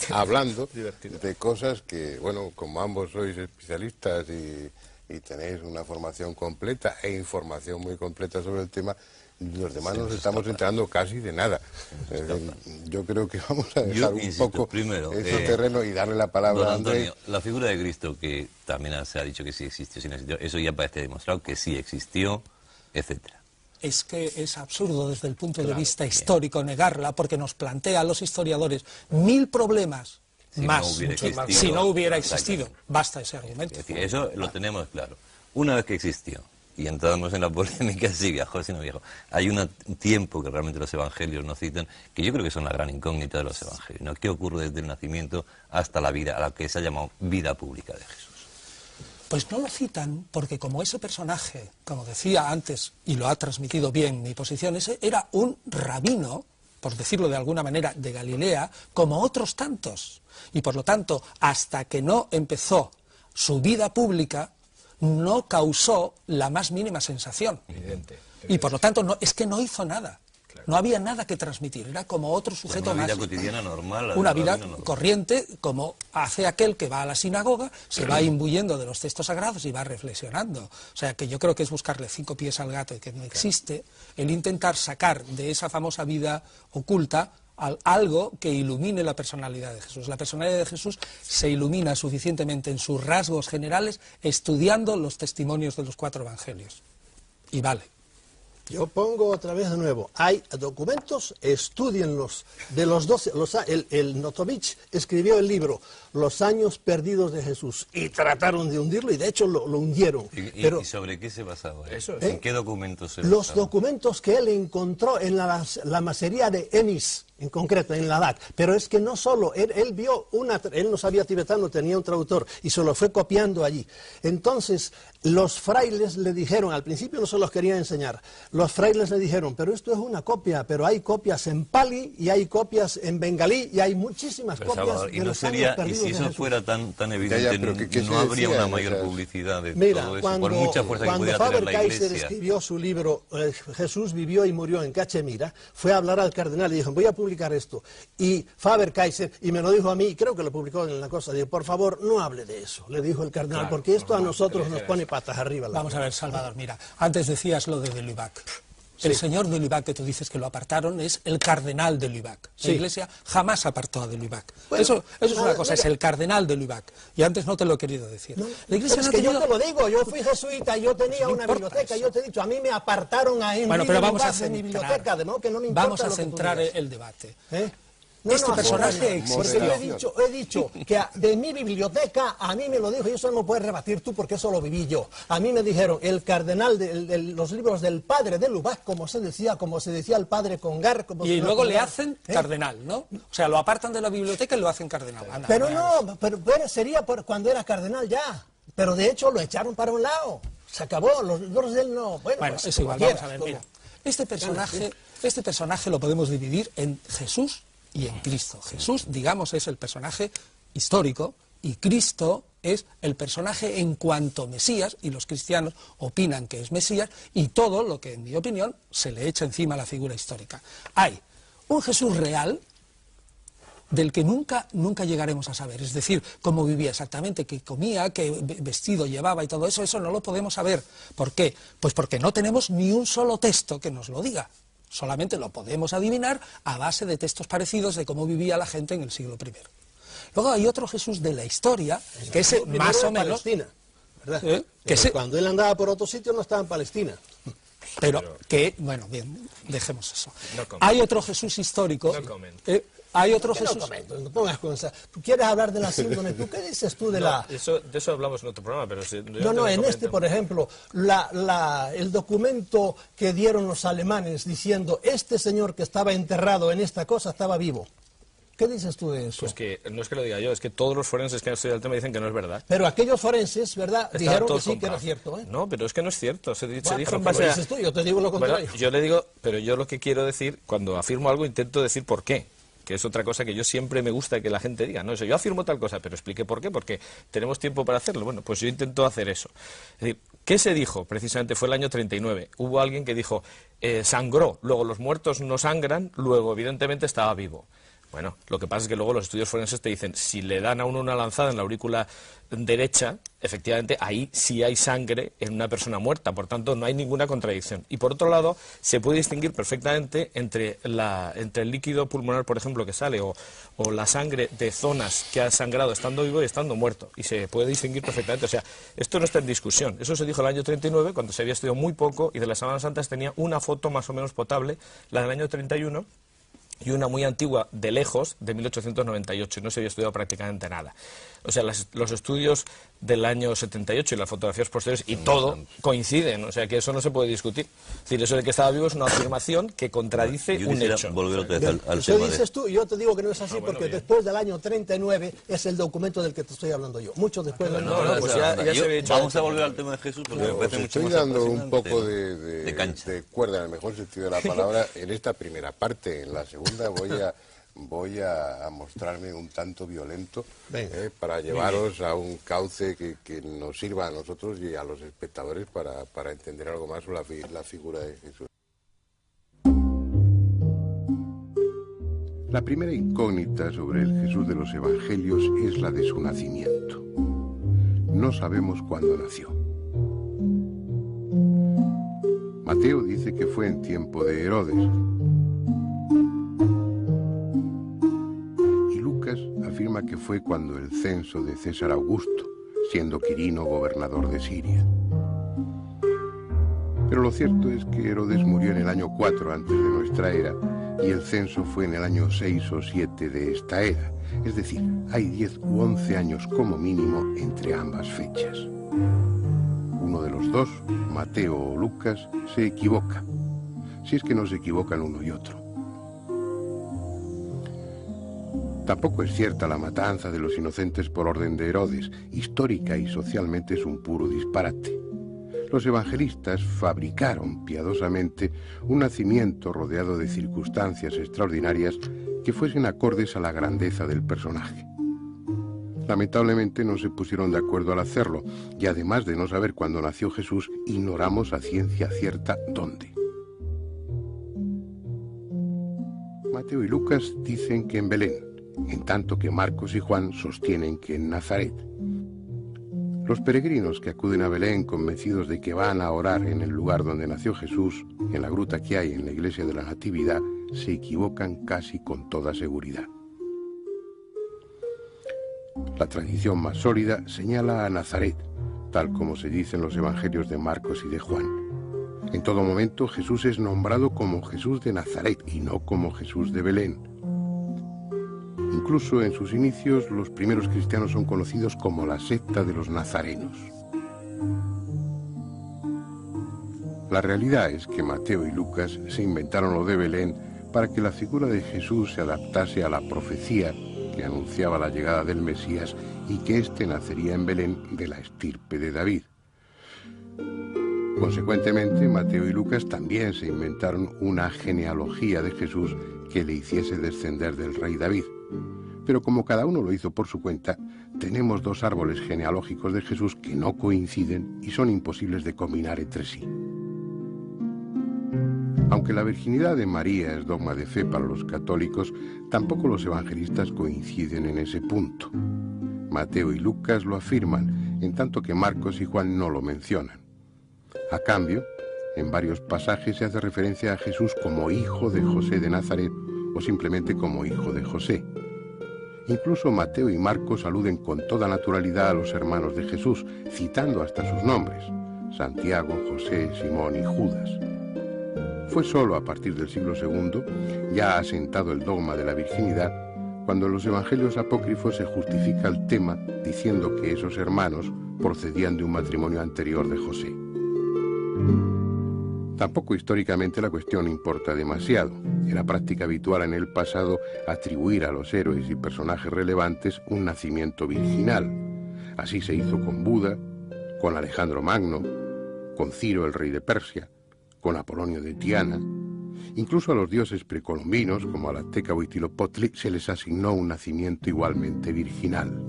hablando de cosas que, bueno, como ambos sois especialistas y y tenéis una formación completa e información muy completa sobre el tema, los demás nos estamos enterando casi de nada. Yo creo que vamos a dejar un poco primero, ese terreno y darle la palabra a Andrés. La figura de Cristo, que también se ha dicho que sí existió, sí no existió, eso ya parece demostrado que sí existió, etcétera. Es que es absurdo desde el punto de vista histórico negarla, porque nos plantea a los historiadores 1000 problemas más, si no hubiera existido. Basta ese argumento. Es decir, eso lo tenemos claro. Una vez que existió, y entramos en la polémica, si viajó, si no viajó, hay un tiempo que realmente los evangelios no citan, que yo creo que son la gran incógnita de los evangelios, ¿no? ¿Qué ocurre desde el nacimiento hasta la vida, a la que se ha llamado vida pública de Jesús? Pues no lo citan porque como ese personaje, como decía antes, y lo ha transmitido bien mi posición, ese era un rabino, por decirlo de alguna manera, de Galilea, como otros tantos. Y por lo tanto, hasta que no empezó su vida pública, no causó la más mínima sensación. Evidente. Y por lo tanto, es que no hizo nada. No había nada que transmitir, era como otro sujeto más. Una vida cotidiana normal. Una vida corriente, como hace aquel que va a la sinagoga, se va imbuyendo de los textos sagrados y va reflexionando. O sea, que yo creo que es buscarle 5 pies al gato y que no existe, el intentar sacar de esa famosa vida oculta algo que ilumine la personalidad de Jesús. La personalidad de Jesús se ilumina suficientemente en sus rasgos generales estudiando los testimonios de los 4 evangelios. Y vale. Yo pongo otra vez de nuevo, hay documentos, estudienlos, de los 12, el Notovich escribió el libro Los años perdidos de Jesús y trataron de hundirlo y de hecho lo hundieron. ¿Y sobre qué se basaba eso? ¿En qué documentos se Los basaba? documentos que él encontró en la masería de Emis, en concreto, en Ladakh, pero es que no solo, él vio él no sabía tibetano, tenía un traductor y se lo fue copiando allí. Entonces, los frailes le dijeron, al principio no se los quería enseñar, los frailes le dijeron, pero esto es una copia, pero hay copias en pali y hay copias en bengalí y hay muchísimas copias Salvador, de los años perdidos. Y si eso fuera tan evidente, ¿qué no habría una mayor esas... publicidad de Mira, todo eso, por mucha fuerza que pudiera tener la Faber-Kaiser Iglesia. escribió su libro Jesús vivió y murió en Cachemira, fue a hablar al cardenal y dijo, voy a publicar esto. Y Faber-Kaiser, y me lo dijo a mí, creo que lo publicó en la cosa, dijo, por favor, no hable de eso, le dijo el cardenal, Claro, porque esto a normal, nosotros nos pone patas arriba. Vamos a ver, Salvador, mira, antes decías lo de Lubac. El señor de Lubac que tú dices que lo apartaron es el cardenal de Lubac. La Iglesia jamás apartó a de Lubac. Bueno, eso es una cosa, es el cardenal de Lubac. Y antes no te lo he querido decir. La Iglesia no ha tenido... yo te lo digo, yo fui jesuita, yo tenía una biblioteca, yo te he dicho, a mí me apartaron a Bueno, pero vamos a de mi biblioteca, de modo que no me importa vamos a lo que tú centrar digas. el debate. No, Este personaje existe. Porque existió. yo he dicho que de mi biblioteca, a mí me lo dijo, y eso no lo puedes rebatir tú porque eso lo viví yo. A mí me dijeron, el cardenal de los libros del padre de Lubac, como se decía el padre Congar. Y luego le hacen cardenal, ¿no? O sea, lo apartan de la biblioteca y lo hacen cardenal. Anda, pero no, pero sería cuando era cardenal ya. Pero de hecho lo echaron para un lado. Se acabó, los libros de él no. Bueno, pues, es igual, vamos a ver, mira. Este personaje lo podemos dividir en Jesús y en Cristo. Jesús, digamos, es el personaje histórico y Cristo es el personaje en cuanto Mesías, y los cristianos opinan que es Mesías, y todo lo que, en mi opinión, se le echa encima a la figura histórica. Hay un Jesús real del que nunca llegaremos a saber, es decir, cómo vivía exactamente, qué comía, qué vestido llevaba y todo eso, eso no lo podemos saber. ¿Por qué? Pues porque no tenemos ni un solo texto que nos lo diga. Solamente lo podemos adivinar a base de textos parecidos de cómo vivía la gente en el siglo I. Luego hay otro Jesús de la historia, que es más o menos... Palestina, ¿verdad? Cuando él andaba por otro sitio no estaba en Palestina. Pero que, bueno, bien, dejemos eso. No hay otro Jesús histórico... hay otro Jesús... No comento, no pongas cosas. ¿Tú quieres hablar de la síndrome? ¿Tú qué dices tú de la...? De eso hablamos en otro programa, pero... en este, por ejemplo, el documento que dieron los alemanes diciendo este señor que estaba enterrado en esta cosa estaba vivo. ¿Qué dices tú de eso? Pues que no es que lo diga yo, es que todos los forenses que han estudiado el tema dicen que no es verdad. Pero aquellos forenses, ¿verdad? Dijeron que sí, comprado. que era cierto, ¿eh? No, pero es que no es cierto. Se dijo en base base a... Yo te digo lo contrario. Bueno, yo le digo, pero yo lo que quiero decir, cuando afirmo algo, intento decir por qué. Que es otra cosa que yo siempre me gusta que la gente diga. No, yo afirmo tal cosa, pero explique por qué, porque tenemos tiempo para hacerlo. Bueno, pues yo intento hacer eso. Es decir, ¿qué se dijo? Precisamente fue el año 39. Hubo alguien que dijo, sangró, luego los muertos no sangran, luego evidentemente estaba vivo. Bueno, lo que pasa es que luego los estudios forenses te dicen, si le dan a uno una lanzada en la aurícula derecha, efectivamente ahí sí hay sangre en una persona muerta, por tanto no hay ninguna contradicción. Y por otro lado, se puede distinguir perfectamente entre el líquido pulmonar, por ejemplo, que sale, o la sangre de zonas que ha sangrado estando vivo y estando muerto, y se puede distinguir perfectamente. O sea, esto no está en discusión. Eso se dijo en el año 39, cuando se había estudiado muy poco, y de las Sábanas Santas tenía una foto más o menos potable, la del año 31, y una muy antigua de lejos, de 1898, y no se había estudiado prácticamente nada. O sea, los estudios del año 78 y las fotografías posteriores y todo coinciden, o sea que eso no se puede discutir. Es decir, eso de que estaba vivo es una afirmación que contradice un hecho. Volver otra vez al Eso tema dices tú, y yo te digo que no es así, porque después del año 39 es el documento del que te estoy hablando yo. Mucho después del año 39. Pues ya se había dicho. Vamos a volver al tema de Jesús, porque me parece mucho más dando un apasionante. poco de cancha. de cuerda, en el mejor sentido de la palabra, en esta primera parte. En la segunda voy a mostrarme un tanto violento para llevaros a un cauce que nos sirva a nosotros y a los espectadores para entender algo más sobre la figura de Jesús. La primera incógnita sobre el Jesús de los Evangelios es la de su nacimiento. No sabemos cuándo nació. Mateo dice que fue en tiempo de Herodes. Afirma que fue cuando el censo de César Augusto, siendo Quirino gobernador de Siria. Pero lo cierto es que Herodes murió en el año 4 antes de nuestra era y el censo fue en el año 6 o 7 de esta era. Es decir, hay 10 u 11 años como mínimo entre ambas fechas. Uno de los dos, Mateo o Lucas, se equivoca, si es que no se equivocan uno y otro. Tampoco es cierta la matanza de los inocentes por orden de Herodes. Histórica y socialmente es un puro disparate. Los evangelistas fabricaron piadosamente un nacimiento rodeado de circunstancias extraordinarias que fuesen acordes a la grandeza del personaje. Lamentablemente no se pusieron de acuerdo al hacerlo, y además de no saber cuándo nació Jesús, ignoramos a ciencia cierta dónde. Mateo y Lucas dicen que en Belén, en tanto que Marcos y Juan sostienen que en Nazaret. Los peregrinos que acuden a Belén convencidos de que van a orar en el lugar donde nació Jesús, en la gruta que hay en la iglesia de la Natividad, se equivocan casi con toda seguridad. La tradición más sólida señala a Nazaret, tal como se dice en los evangelios de Marcos y de Juan. En todo momento Jesús es nombrado como Jesús de Nazaret y no como Jesús de Belén. Incluso en sus inicios, los primeros cristianos son conocidos como la secta de los nazarenos. La realidad es que Mateo y Lucas se inventaron lo de Belén para que la figura de Jesús se adaptase a la profecía que anunciaba la llegada del Mesías y que éste nacería en Belén de la estirpe de David. Consecuentemente, Mateo y Lucas también se inventaron una genealogía de Jesús que le hiciese descender del rey David. Pero como cada uno lo hizo por su cuenta, tenemos dos árboles genealógicos de Jesús que no coinciden y son imposibles de combinar entre sí. Aunque la virginidad de María es dogma de fe para los católicos, tampoco los evangelistas coinciden en ese punto. Mateo y Lucas lo afirman, en tanto que Marcos y Juan no lo mencionan. A cambio, en varios pasajes se hace referencia a Jesús como hijo de José de Nazaret o simplemente como hijo de José. Incluso Mateo y Marcos aluden con toda naturalidad a los hermanos de Jesús, citando hasta sus nombres: Santiago, José, Simón y Judas. Fue solo a partir del siglo II, ya asentado el dogma de la virginidad, cuando en los evangelios apócrifos se justifica el tema diciendo que esos hermanos procedían de un matrimonio anterior de José. Tampoco históricamente la cuestión importa demasiado. Era práctica habitual en el pasado atribuir a los héroes y personajes relevantes un nacimiento virginal. Así se hizo con Buda, con Alejandro Magno, con Ciro el rey de Persia, con Apolonio de Tiana. Incluso a los dioses precolombinos, como al azteca Huitzilopochtli, se les asignó un nacimiento igualmente virginal.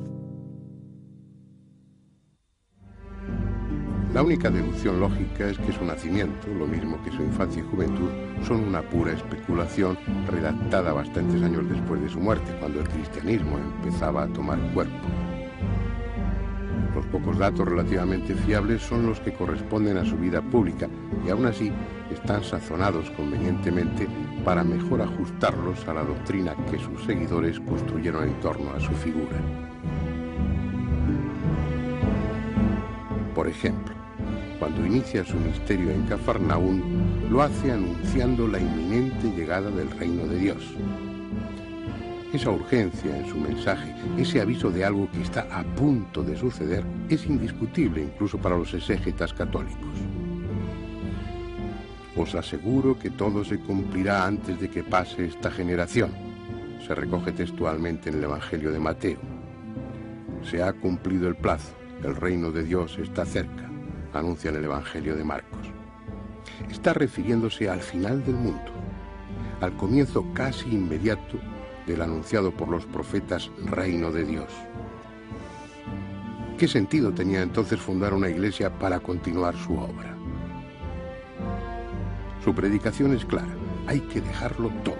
La única deducción lógica es que su nacimiento, lo mismo que su infancia y juventud, son una pura especulación redactada bastantes años después de su muerte, cuando el cristianismo empezaba a tomar cuerpo. Los pocos datos relativamente fiables son los que corresponden a su vida pública y aún así están sazonados convenientemente para mejor ajustarlos a la doctrina que sus seguidores construyeron en torno a su figura. Por ejemplo, cuando inicia su misterio en Cafarnaún, lo hace anunciando la inminente llegada del reino de Dios. Esa urgencia en su mensaje, ese aviso de algo que está a punto de suceder, es indiscutible incluso para los exégetas católicos. Os aseguro que todo se cumplirá antes de que pase esta generación, se recoge textualmente en el Evangelio de Mateo. Se ha cumplido el plazo, el reino de Dios está cerca, anuncia en el Evangelio de Marcos. Está refiriéndose al final del mundo, al comienzo casi inmediato del anunciado por los profetas reino de Dios. ¿Qué sentido tenía entonces fundar una iglesia para continuar su obra? Su predicación es clara, hay que dejarlo todo,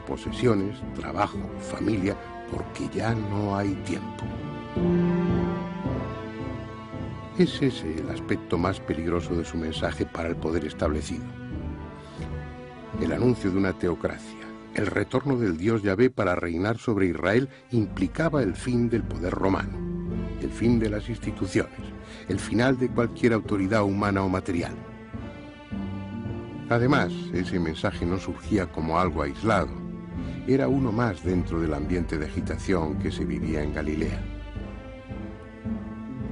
posesiones, trabajo, familia, porque ya no hay tiempo. Es ese el aspecto más peligroso de su mensaje para el poder establecido. El anuncio de una teocracia, el retorno del Dios Yahvé para reinar sobre Israel implicaba el fin del poder romano, el fin de las instituciones, el final de cualquier autoridad humana o material. Además, ese mensaje no surgía como algo aislado, era uno más dentro del ambiente de agitación que se vivía en Galilea.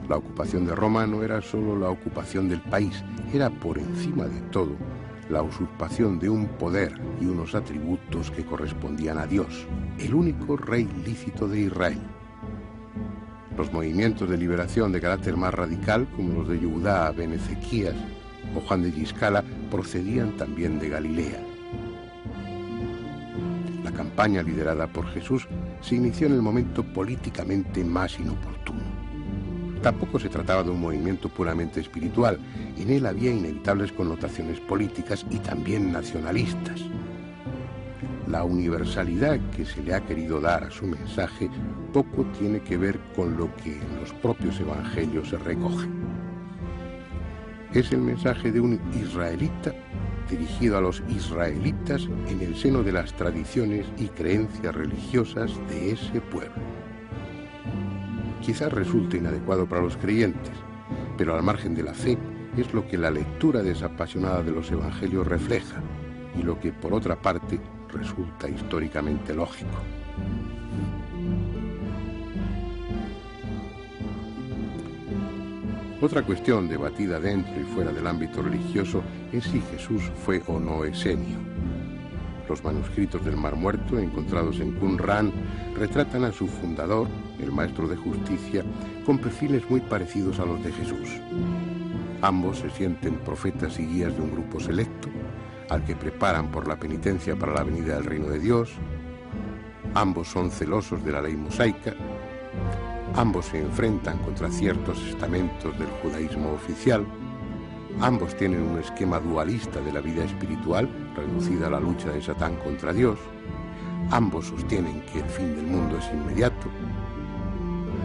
La ocupación de Roma no era solo la ocupación del país, era por encima de todo la usurpación de un poder y unos atributos que correspondían a Dios, el único rey lícito de Israel. Los movimientos de liberación de carácter más radical, como los de Yehudá ben Ezequías o Juan de Giscala, procedían también de Galilea. La campaña liderada por Jesús se inició en el momento políticamente más inoportuno. Tampoco se trataba de un movimiento puramente espiritual, en él había inevitables connotaciones políticas y también nacionalistas. La universalidad que se le ha querido dar a su mensaje poco tiene que ver con lo que en los propios evangelios se recoge. Es el mensaje de un israelita dirigido a los israelitas en el seno de las tradiciones y creencias religiosas de ese pueblo. Quizás resulte inadecuado para los creyentes, pero al margen de la fe es lo que la lectura desapasionada de los evangelios refleja y lo que, por otra parte, resulta históricamente lógico. Otra cuestión debatida dentro y fuera del ámbito religioso es si Jesús fue o no esenio. Los manuscritos del Mar Muerto, encontrados en Qumran, retratan a su fundador, el maestro de justicia, con perfiles muy parecidos a los de Jesús. Ambos se sienten profetas y guías de un grupo selecto, al que preparan por la penitencia para la venida del reino de Dios. Ambos son celosos de la ley mosaica. Ambos se enfrentan contra ciertos estamentos del judaísmo oficial. Ambos tienen un esquema dualista de la vida espiritual, reducida a la lucha de Satán contra Dios. Ambos sostienen que el fin del mundo es inmediato.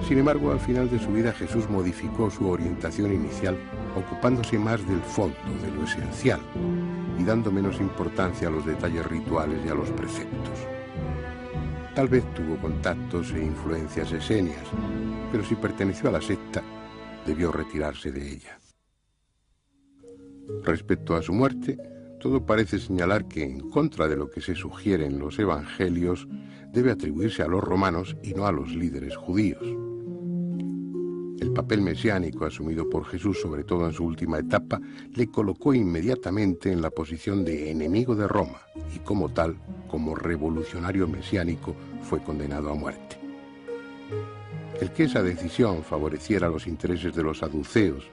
Sin embargo, al final de su vida Jesús modificó su orientación inicial, ocupándose más del fondo, de lo esencial, y dando menos importancia a los detalles rituales y a los preceptos. Tal vez tuvo contactos e influencias esenias, pero si perteneció a la secta, debió retirarse de ella. Respecto a su muerte, todo parece señalar que, en contra de lo que se sugiere en los evangelios, debe atribuirse a los romanos y no a los líderes judíos. El papel mesiánico asumido por Jesús, sobre todo en su última etapa, le colocó inmediatamente en la posición de enemigo de Roma y, como tal, como revolucionario mesiánico, fue condenado a muerte. El que esa decisión favoreciera los intereses de los saduceos,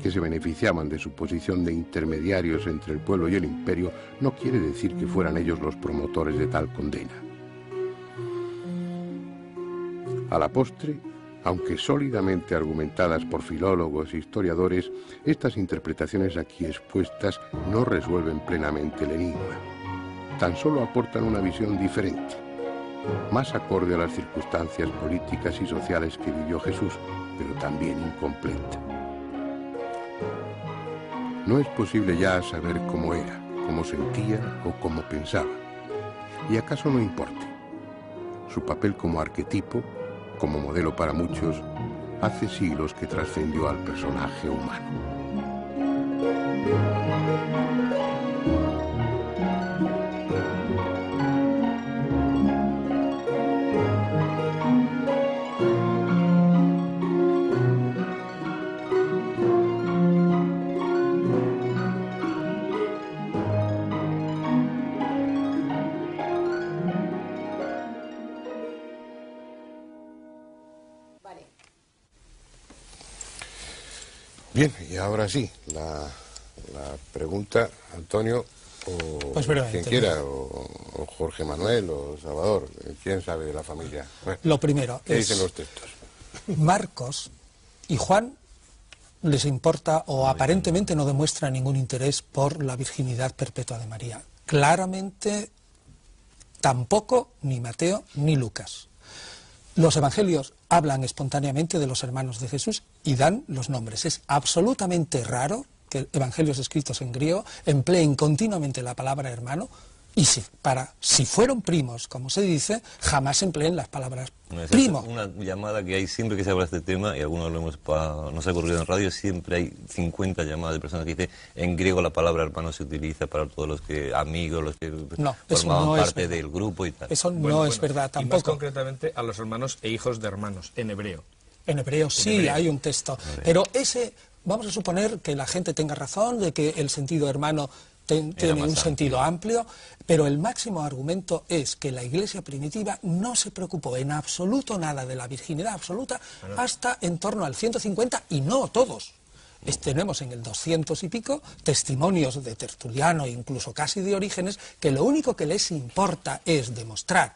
que se beneficiaban de su posición de intermediarios entre el pueblo y el imperio, no quiere decir que fueran ellos los promotores de tal condena. A la postre, Aunque sólidamente argumentadas por filólogos e historiadores, estas interpretaciones aquí expuestas no resuelven plenamente el enigma. Tan solo aportan una visión diferente, más acorde a las circunstancias políticas y sociales que vivió Jesús, pero también incompleta. No es posible ya saber cómo era, cómo sentía o cómo pensaba. Y acaso no importe. Su papel como arquetipo, como modelo para muchos, hace siglos que trascendió al personaje humano. Bien, y ahora sí, la pregunta, Antonio, o Pues quien quiera, o Jorge Manuel, o Salvador, quién sabe de la familia. Bueno, Lo primero ¿qué es, dicen los textos? Marcos y Juan les importa o aparentemente no demuestran ningún interés por la virginidad perpetua de María. Claramente tampoco ni Mateo ni Lucas. Los evangelios hablan espontáneamente de los hermanos de Jesús y dan los nombres. Es absolutamente raro que evangelios escritos en griego empleen continuamente la palabra hermano y si fueron primos, como se dice, jamás empleen las palabras primo. Una llamada que hay siempre que se habla de este tema, y algunos lo nos ha ocurrido en radio, siempre hay 50 llamadas de personas que dicen en griego la palabra hermano se utiliza para todos los que amigos, los que formaban parte del grupo y tal. Eso no es verdad tampoco. Y más concretamente a los hermanos e hijos de hermanos, en hebreo. En hebreo sí hay un texto, pero ese, vamos a suponer que la gente tenga razón de que el sentido hermano tiene un sentido amplio, pero el máximo argumento es que la Iglesia primitiva no se preocupó en absoluto nada de la virginidad absoluta hasta en torno al 150, y no todos. Tenemos en el 200 y pico testimonios de Tertuliano e incluso casi de Orígenes que lo único que les importa es demostrar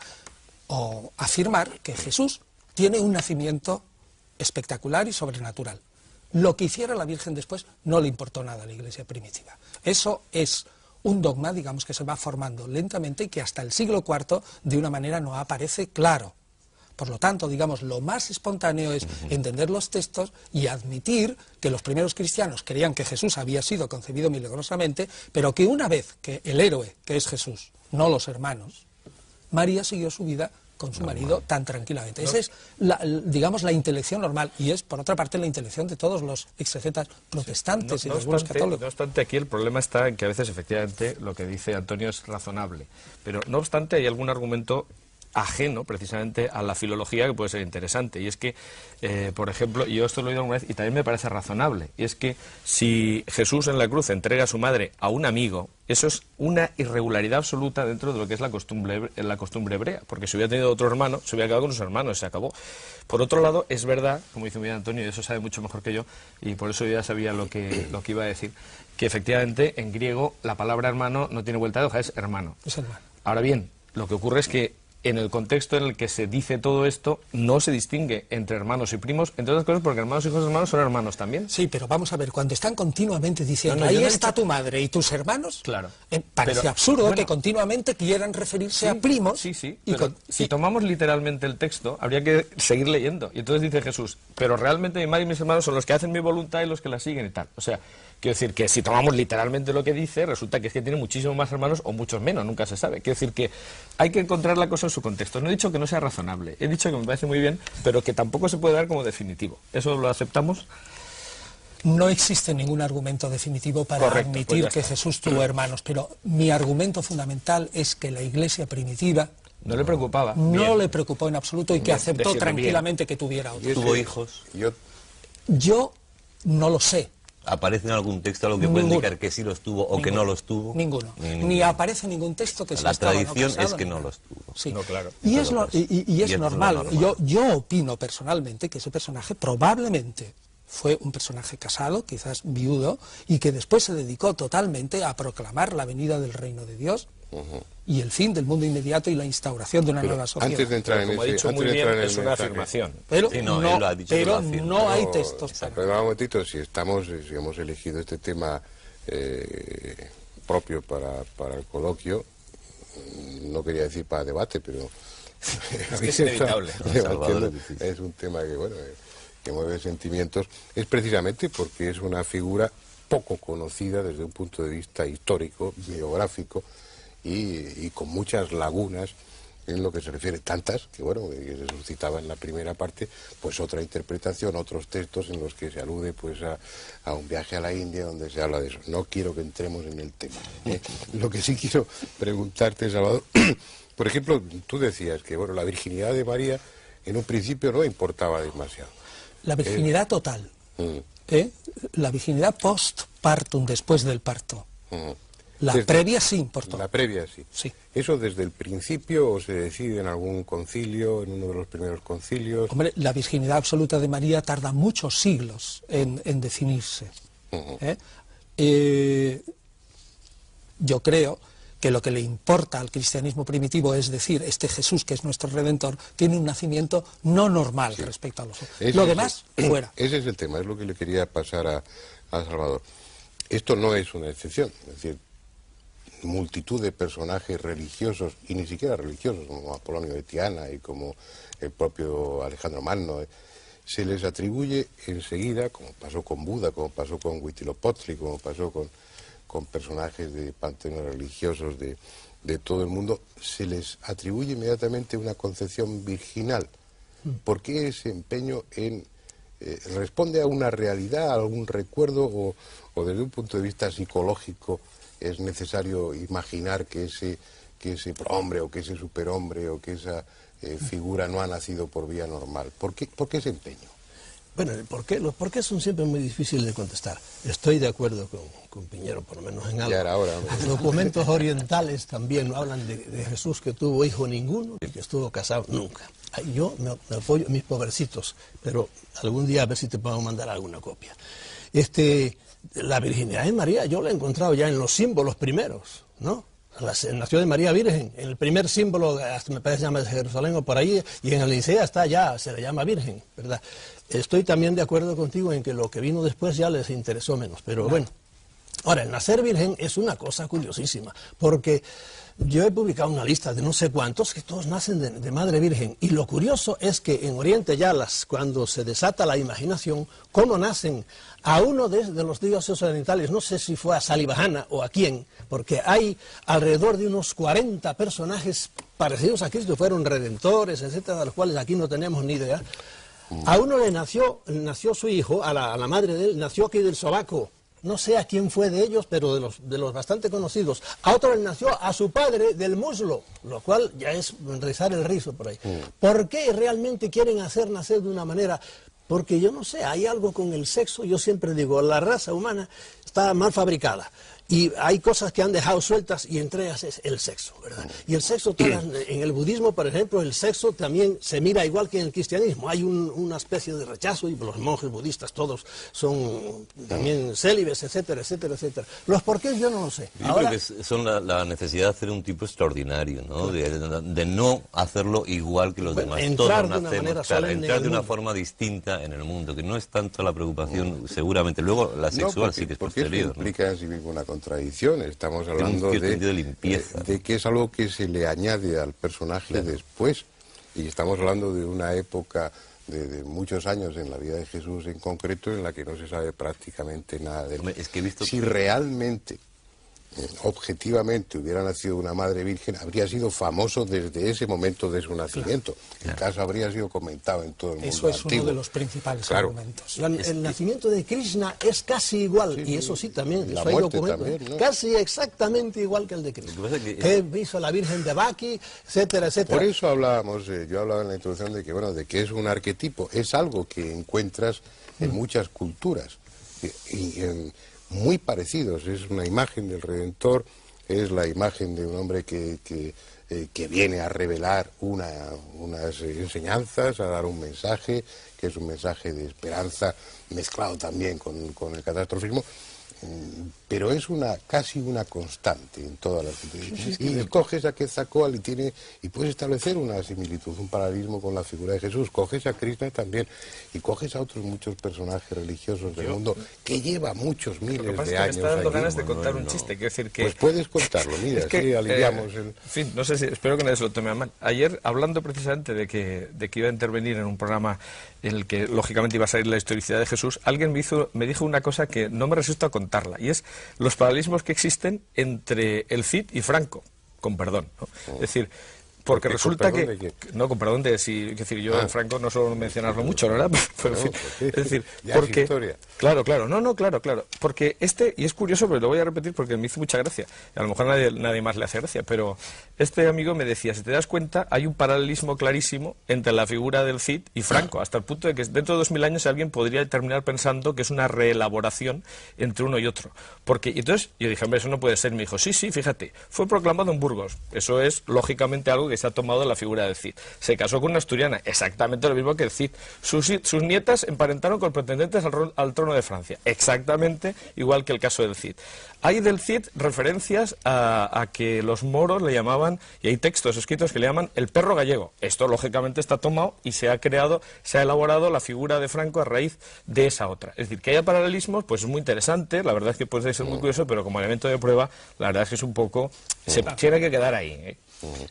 o afirmar que Jesús tiene un nacimiento espectacular y sobrenatural. Lo que hiciera la Virgen después no le importó nada a la Iglesia primitiva. Eso es un dogma, digamos, que se va formando lentamente y que hasta el siglo IV de una manera no aparece claro. Por lo tanto, digamos, lo más espontáneo es entender los textos y admitir que los primeros cristianos creían que Jesús había sido concebido milagrosamente, pero que una vez que el héroe, que es Jesús, no los hermanos, María siguió su vida con su marido tan tranquilamente. Esa es, digamos, la intelección normal, y es, por otra parte, la intelección de todos los exegetas protestantes y los buenos católicos. No obstante, aquí el problema está en que a veces, efectivamente, lo que dice Antonio es razonable, pero no obstante hay algún argumento ajeno precisamente a la filología que puede ser interesante, y es que, por ejemplo, yo esto lo he oído alguna vez y también me parece razonable, y es que si Jesús en la cruz entrega a su madre a un amigo, eso es una irregularidad absoluta dentro de lo que es la costumbre hebrea, porque si hubiera tenido otro hermano, se hubiera quedado con sus hermanos, se acabó. Por otro lado, es verdad, como dice muy bien Antonio, y eso sabe mucho mejor que yo, y por eso yo ya sabía lo que iba a decir, que efectivamente en griego la palabra hermano no tiene vuelta de hoja, es hermano. Es hermano. Ahora bien, lo que ocurre es que en el contexto en el que se dice todo esto, no se distingue entre hermanos y primos, entre otras cosas porque hermanos y hijos de hermanos son hermanos también. Sí, pero vamos a ver, cuando están continuamente diciendo, ahí está tu madre y tus hermanos, claro, parece absurdo que continuamente quieran referirse a primos. Sí, pero si tomamos literalmente el texto, habría que seguir leyendo. Y entonces dice Jesús, pero realmente mi madre y mis hermanos son los que hacen mi voluntad y los que la siguen y tal. O sea, quiero decir que si tomamos literalmente lo que dice, resulta que es que tiene muchísimos más hermanos o muchos menos, nunca se sabe. Quiero decir que hay que encontrar la cosa en su contexto. No he dicho que no sea razonable, he dicho que me parece muy bien, pero que tampoco se puede dar como definitivo. ¿Eso lo aceptamos? No existe ningún argumento definitivo para admitir que Jesús tuvo hermanos, pero mi argumento fundamental es que la Iglesia primitiva no le preocupaba. No le preocupó en absoluto y que aceptó tranquilamente que tuviera otros. ¿Tuvo hijos? Yo no lo sé. ¿Aparece en algún texto algo que puede indicar que sí los tuvo o que no los tuvo? Ninguno. Ni aparece ningún texto que sí estaba. La tradición es que no los tuvo. Sí. No, claro. Y es normal. Yo opino personalmente que ese personaje probablemente fue un personaje casado, quizás viudo, y que después se dedicó totalmente a proclamar la venida del reino de Dios, y el fin del mundo inmediato y la instauración de una nueva sociedad. Antes de entrar Como ha en dicho ese, muy antes de bien, entrar en el es una mensaje, afirmación. Pero, Sí, no, no, él lo ha dicho que lo pero afirma. no hay textos para... Pero un momentito, si hemos elegido este tema propio para el coloquio, no quería decir para debate, pero Es que es inevitable. debatiendo, es un tema que, bueno, que mueve sentimientos, es precisamente porque es una figura poco conocida desde un punto de vista histórico, biográfico, y con muchas lagunas en lo que se refiere, tantas que, bueno, que se suscitaba en la primera parte, pues otra interpretación, otros textos en los que se alude pues a un viaje a la India donde se habla de eso. No quiero que entremos en el tema. Lo que sí quiero preguntarte, Salvador, por ejemplo, tú decías que, bueno, la virginidad de María en un principio no importaba demasiado. La virginidad total, la virginidad post-partum, después del parto. La previa sí importó. La previa sí. Sí. ¿Eso desde el principio o se decide en algún concilio, en uno de los primeros concilios? Hombre, la virginidad absoluta de María tarda muchos siglos en definirse. Yo creo que lo que le importa al cristianismo primitivo es decir, este Jesús, que es nuestro Redentor, tiene un nacimiento no normal respecto a los otros. Lo demás, fuera. Ese es el tema, es lo que le quería pasar a Salvador. Esto no es una excepción, es decir, multitud de personajes religiosos, y ni siquiera religiosos, como Apolonio de Tiana y como el propio Alejandro Magno, se les atribuye enseguida, como pasó con Buda, como pasó con Huitzilopochtli, como pasó con personajes de panteones religiosos de todo el mundo, se les atribuye inmediatamente una concepción virginal. ¿Por qué ese empeño en... responde a una realidad, a algún recuerdo, o desde un punto de vista psicológico es necesario imaginar que ese prohombre o que ese superhombre o que esa figura no ha nacido por vía normal? ¿Por qué ese empeño? Bueno, los por qué son siempre muy difíciles de contestar. Estoy de acuerdo con Piñero, por lo menos en algo. Ya era hora. Los documentos orientales también hablan de Jesús que tuvo hijo ninguno y que estuvo casado nunca. Yo me apoyo en mis pobrecitos, pero algún día a ver si te puedo mandar alguna copia. La virginidad de María yo la he encontrado ya en los símbolos primeros, ¿no? Nació de María Virgen, en el primer símbolo, hasta me parece que se llama de Jerusalén o por ahí, y en el Licea está ya, se le llama Virgen, ¿verdad? Estoy también de acuerdo contigo en que lo que vino después ya les interesó menos, pero bueno. Ahora, el nacer virgen es una cosa curiosísima, porque yo he publicado una lista de no sé cuántos que todos nacen de madre virgen, y lo curioso es que en Oriente ya cuando se desata la imaginación, cómo nacen a uno de los dioses orientales, no sé si fue a Salivajana o a quién, porque hay alrededor de unos 40 personajes parecidos a Cristo, fueron redentores, etcétera, de los cuales aquí no tenemos ni idea. A uno le nació su hijo, a la madre de él, nació aquí del sobaco. No sé a quién fue de ellos, pero de los bastante conocidos. A otro le nació a su padre del muslo, lo cual ya es rizar el rizo por ahí. ¿Por qué realmente quieren hacer nacer de una manera? Porque yo no sé, hay algo con el sexo, yo siempre digo, la raza humana está mal fabricada. Y hay cosas que han dejado sueltas y entre ellas es el sexo, ¿verdad? Y el sexo, en el budismo, por ejemplo, el sexo también se mira igual que en el cristianismo. Hay una especie de rechazo y los monjes budistas todos son también célibes, etcétera, etcétera, etcétera. Los porqués yo no lo sé. Yo creo que son la necesidad de hacer un tipo extraordinario, ¿no? De no hacerlo igual que los demás. Entrar de una manera solemne entrar de una forma distinta en el mundo, que no es tanto la preocupación, seguramente. Luego la sexual sí que es posterior. Porque implica en sí mismo una contradicción. Estamos hablando de que es algo que se le añade al personaje después, y estamos hablando de una época de muchos años en la vida de Jesús en concreto en la que no se sabe prácticamente nada de él. Hombre, es que he visto si realmente objetivamente hubiera nacido una madre virgen, habría sido famoso desde ese momento de su nacimiento. El caso habría sido comentado en todo el mundo. Eso es antiguo. uno de los principales argumentos. El nacimiento de Krishna es casi igual, y eso sí también, la eso hay muerte documentos, también, ¿no? Casi exactamente igual que el de Krishna. Que hizo la Virgen de Baki, etcétera, etcétera. Por eso hablábamos, yo hablaba en la introducción de que es un arquetipo, es algo que encuentras en muchas culturas muy parecidos. Es una imagen del Redentor, es la imagen de un hombre que viene a revelar unas enseñanzas, a dar un mensaje, que es un mensaje de esperanza, mezclado también con el catastrofismo. pero es casi una constante en todas las entrevistas. Y coges a Quetzalcóatl y puedes establecer una similitud, un paralelismo con la figura de Jesús. Coges a Krishna también y coges a otros muchos personajes religiosos del mundo que lleva muchos miles de años. Me está dando ganas de contar un chiste, quiero decir que... Pues puedes contarlo, mira, sí, aliviamos el... En fin, no sé si, espero que nadie se lo tome a mal. Ayer, hablando precisamente de que iba a intervenir en un programa en el que lógicamente iba a salir la historicidad de Jesús, alguien me dijo una cosa que no me resisto a contarla, y es los paralelismos que existen entre el Cid y Franco, con perdón, ¿no? Es decir, porque resulta que... No, con perdón de si... Es decir, yo Franco no suelo mencionarlo mucho, ¿no? ¿Verdad? Pero, en fin, es decir, porque... Claro, claro. Porque y es curioso, pero lo voy a repetir porque me hizo mucha gracia. A lo mejor nadie más le hace gracia, pero este amigo me decía, si te das cuenta, hay un paralelismo clarísimo entre la figura del Cid y Franco, hasta el punto de que dentro de 2000 años alguien podría terminar pensando que es una reelaboración entre uno y otro. Y entonces yo dije, hombre, eso no puede ser. Me dijo, sí, fíjate, fue proclamado en Burgos. Eso es, lógicamente, algo que se ha tomado de la figura del Cid. Se casó con una asturiana, exactamente lo mismo que el Cid. Sus nietas emparentaron con pretendentes al trono de Francia, exactamente igual que el caso del Cid. Hay del Cid referencias a que los moros le llamaban, y hay textos escritos que le llaman el perro gallego. Esto lógicamente está tomado y se ha elaborado la figura de Franco a raíz de esa otra. Es decir, que haya paralelismos, pues es muy interesante, la verdad es que puede ser muy curioso, pero como elemento de prueba, la verdad es que es un poco... se tiene que quedar ahí, ¿eh?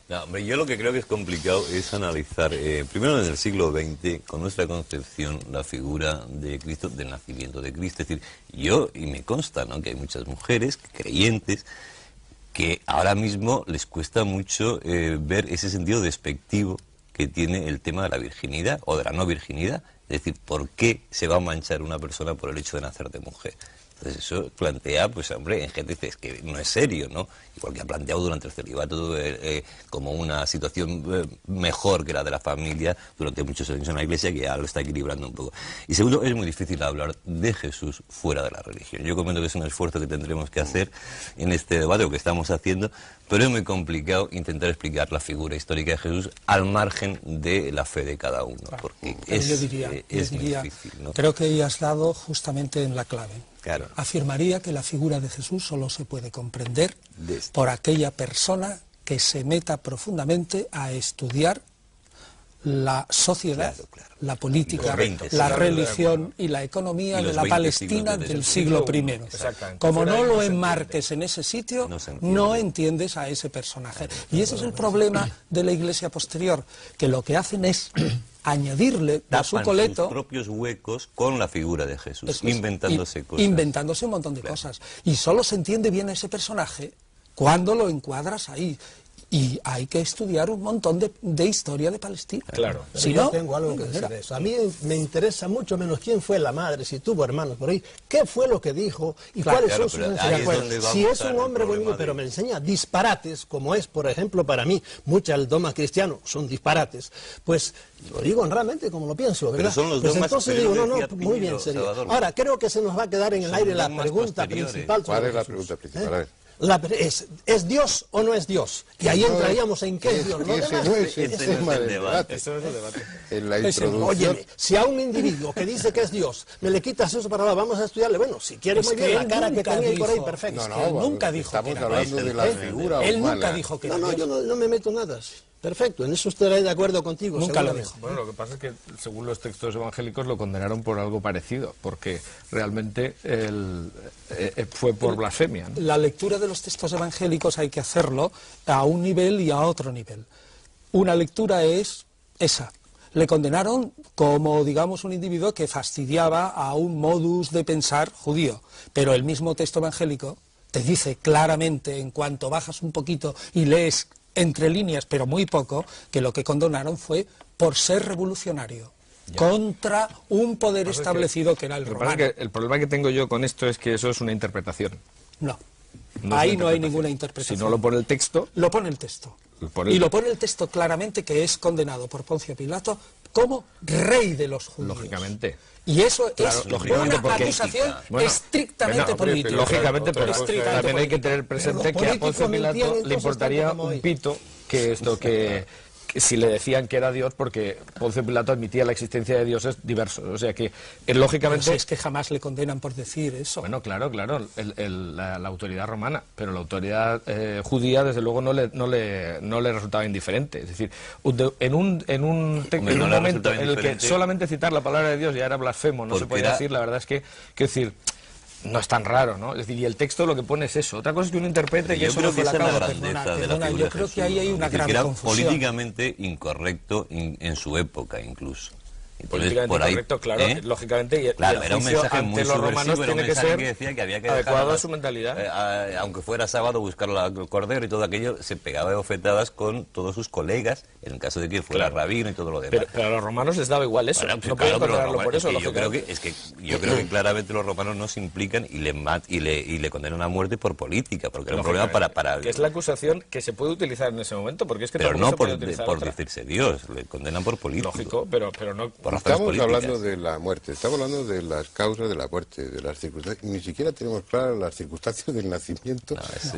No, hombre, yo lo que creo que es complicado es analizar, primero en el siglo XX, con nuestra concepción, la figura de Cristo, del nacimiento de Cristo. Es decir, y me consta, ¿no?, que hay muchas mujeres creyentes que ahora mismo les cuesta mucho ver ese sentido despectivo que tiene el tema de la virginidad o de la no virginidad. Es decir, ¿por qué se va a manchar una persona por el hecho de nacer de mujer? Entonces eso plantea, pues hombre, en gente es que no es serio, ¿no? Igual que ha planteado durante el celibato como una situación mejor que la de la familia durante muchos años en la Iglesia, que ya lo está equilibrando un poco. Y segundo, es muy difícil hablar de Jesús fuera de la religión. Yo comento que es un esfuerzo que tendremos que hacer en este debate, o que estamos haciendo, pero es muy complicado intentar explicar la figura histórica de Jesús al margen de la fe de cada uno, porque es muy difícil, ¿no? Creo que ya has dado justamente en la clave. Claro. Afirmaría que la figura de Jesús solo se puede comprender por aquella persona que se meta profundamente a estudiar la sociedad, la política, la religión y la economía de la Palestina del siglo I. Como no lo enmarques en ese sitio, no entiendes a ese personaje. Y ese es el problema de la Iglesia posterior, que lo que hacen es añadirle a su coleto sus propios huecos con la figura de Jesús, inventándose cosas. Inventándose un montón de cosas. Y solo se entiende bien ese personaje cuando lo encuadras ahí. Y hay que estudiar un montón de historia de Palestina. Claro. Si yo no, tengo algo que decir de eso. A mí me interesa mucho menos quién fue la madre, si tuvo hermanos por ahí, qué fue lo que dijo y cuáles son sus enseñanzas. Si es un hombre bonito, pero me enseña disparates, como es, por ejemplo, para mí, mucha el dogma cristiano son disparates, pues lo digo honradamente como lo pienso, ¿verdad? Pero son los pues dogmas, entonces digo, muy bien, serio. Ahora, creo que se nos va a quedar en el aire la pregunta principal. ¿Cuál es la pregunta principal? A ver. ¿Es Dios o no es Dios? Y ahí entraríamos en qué es Dios. Ese no es el tema del debate. Eso es el debate. En la introducción... Óyeme, si a un individuo que dice que es Dios, me le quitas eso para vamos a estudiarle, bueno, si quiere muy bien, la cara que tenía por ahí, perfecto. No, nunca dijo estamos que era hablando de la figura Él humana. nunca dijo que era No, yo no me meto nada. Perfecto, en eso estaré de acuerdo contigo. Nunca lo dijo. Bueno, lo que pasa es que según los textos evangélicos lo condenaron por algo parecido, porque realmente fue por blasfemia, ¿no? La lectura de los textos evangélicos hay que hacerlo a un nivel y a otro nivel. Una lectura es esa. Le condenaron como, digamos, un individuo que fastidiaba a un modus de pensar judío, pero el mismo texto evangélico te dice claramente, en cuanto bajas un poquito y lees entre líneas, pero muy poco, que lo que condenaron fue por ser revolucionario contra un poder establecido que era el romano. El problema que tengo yo con esto es que eso es una interpretación. No, ahí no hay ninguna interpretación. Si no lo pone el texto... Lo pone el texto. Y lo pone el texto claramente, que es condenado por Poncio Pilato como rey de los judíos. Lógicamente. Y eso es lógicamente, una acusación estrictamente política. Lógicamente, pero también hay que tener presente que a Poncio Pilato le importaría un pito que si le decían que era Dios, porque Poncio Pilato admitía la existencia de dioses diversos. O sea que, lógicamente... Pero es que jamás le condenan por decir eso. Bueno, claro, la autoridad romana, pero la autoridad judía, desde luego, no le resultaba indiferente. Es decir, en un momento en el que solamente citar la palabra de Dios ya era blasfemo, no se podía decir, la verdad es que, quiero decir... No es tan raro, ¿no? Es decir, y el texto lo que pone es eso. Otra cosa es que uno interprete que eso no fue la causa. Perdona, yo creo que ahí hay una gran confusión. Era políticamente incorrecto en su época, incluso. Políticamente por ahí, correcto, claro, lógicamente, y claro, el era un juicio mensaje ante muy los romanos tiene que ser decía que había que adecuado a su mentalidad. Aunque fuera sábado, buscar el cordero y todo aquello, se pegaba de bofetadas con todos sus colegas, en el caso de que fuera rabino y todo lo demás. Pero a los romanos les daba igual eso, bueno, no podían condenarlo por eso. Yo creo que claramente los romanos no se implican y le condenan a muerte por política, porque era un problema para... Que es la acusación que se puede utilizar en ese momento, porque es que pero no por otra. decirse Dios, le condenan por político. Lógico, pero no por razones políticas. De la muerte, estamos hablando de las causas de la muerte, de las circunstancias, ni siquiera tenemos claras las circunstancias del nacimiento.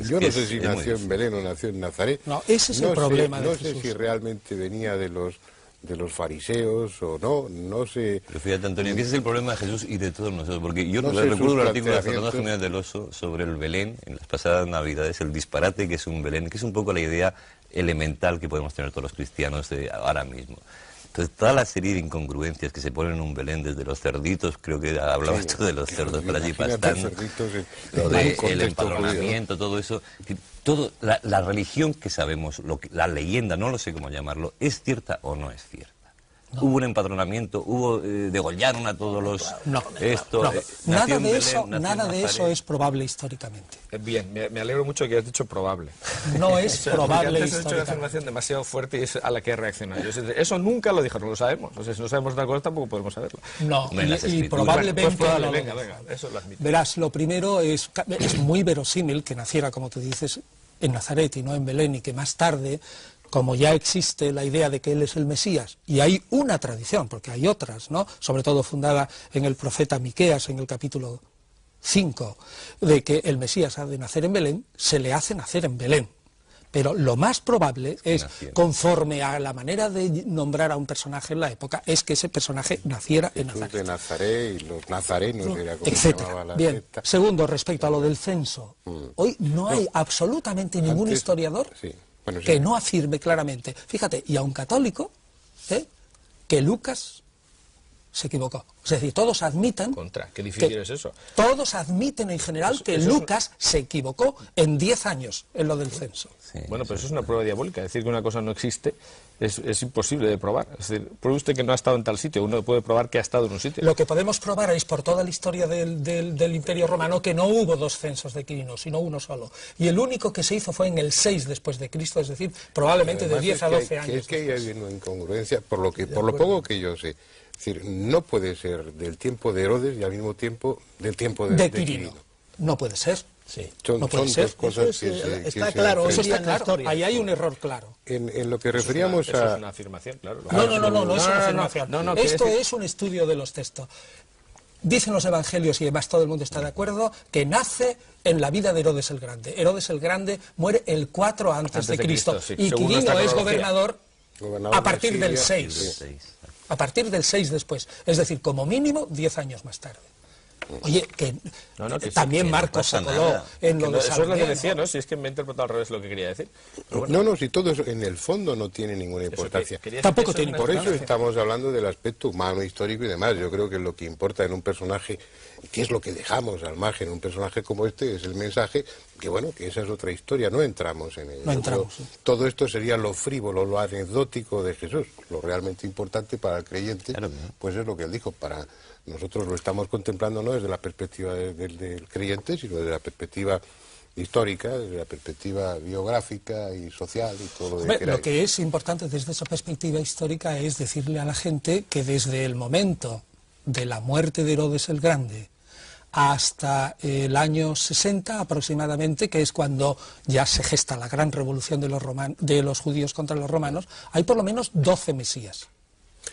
Yo no sé si nació en Belén o nació en Nazaret. No, ese es el problema de No Jesús. sé si realmente venía de los fariseos o no sé. Pero fíjate, Antonio, que ese es el problema de Jesús y de todos nosotros, porque yo recuerdo un artículo de Fernando Jiménez del Oso sobre el Belén en las pasadas Navidades, el disparate que es un Belén, que es un poco la idea elemental que podemos tener todos los cristianos ahora mismo. Entonces, toda la serie de incongruencias que se ponen en un Belén, desde los cerditos, creo que hablabas tú de los cerdos por allí pastando, lo del empadronamiento, todo eso, la religión que sabemos, la leyenda, no lo sé cómo llamarlo, ¿es cierta o no es cierta? No. Hubo un empadronamiento, degollaron a todos los... Nada de eso es probable históricamente. Bien, me alegro mucho que hayas dicho probable. No es probable históricamente. Has hecho una afirmación demasiado fuerte y es a la que he reaccionado. Eso nunca lo dijo, no lo sabemos. O sea, si no sabemos otra cosa tampoco podemos saberlo. No, y probablemente... Pues probable, venga, eso lo admito. Verás, lo primero es muy verosímil que naciera, como tú dices, en Nazaret y no en Belén, y que más tarde... como ya existe la idea de que él es el Mesías, y hay una tradición, porque hay otras, ¿no?, sobre todo fundada en el profeta Miqueas, en el capítulo 5, de que el Mesías ha de nacer en Belén, se le hace nacer en Belén. Pero lo más probable es, conforme a la manera de nombrar a un personaje en la época, es que ese personaje naciera en Nazaret. de Nazaret y los nazarenos, era como etcétera. Se llamaba la Bien. secta. Segundo, respecto a lo del censo, hoy no hay absolutamente ningún historiador que no afirme claramente, fíjate, y a un católico, que Lucas se equivocó. Es decir, todos admiten... ¿Qué difícil es eso? Todos admiten en general que Lucas se equivocó en 10 años en lo del censo. Sí, bueno, pero eso es una prueba diabólica. Decir que una cosa no existe es imposible de probar. Es decir, pruebe usted que no ha estado en tal sitio, uno puede probar que ha estado en un sitio. Lo que podemos probar es por toda la historia del Imperio Romano que no hubo 2 censos de Quirinos, sino uno solo. Y el único que se hizo fue en el 6 después de Cristo, es decir, probablemente de 10 a 12 años. Es que hay una incongruencia, por lo poco que yo sé. Es decir, no puede ser del tiempo de Herodes y al mismo tiempo del tiempo de Quirino. No puede ser. Sí. No puede ser. Dos cosas está claro, eso está claro. Ahí hay un error claro. En lo que referíamos eso es una afirmación, claro. No es una afirmación. Esto es un estudio de los textos. Dicen los evangelios, y además todo el mundo está de acuerdo, que nace en la vida de Herodes el Grande. Herodes el Grande muere el 4 antes de Cristo. Sí. Y Quirino es gobernador a partir del Siria, 6. A partir del 6 después. Es decir, como mínimo 10 años más tarde. Oye, que también Marcos se coló en lo de eso Salomé, es lo que decía, ¿no? Si es que me he interpretado al revés lo que quería decir. No, si todo eso en el fondo no tiene ninguna importancia. Tampoco tiene Por importancia. eso estamos hablando del aspecto humano, histórico y demás. Yo creo que lo que importa en un personaje, que es lo que dejamos al margen, un personaje como este, es el mensaje, que bueno, que esa es otra historia, no entramos en ello. No entramos, sí. Todo esto sería lo frívolo, lo anecdótico de Jesús. Lo realmente importante para el creyente, pues es lo que él dijo, para... Nosotros lo estamos contemplando no desde la perspectiva del creyente, sino desde la perspectiva histórica, desde la perspectiva biográfica y social y todo lo que queráis. Lo que es importante desde esa perspectiva histórica es decirle a la gente que desde el momento de la muerte de Herodes el Grande hasta el año 60 aproximadamente, que es cuando ya se gesta la gran revolución de los judíos contra los romanos, hay por lo menos 12 mesías.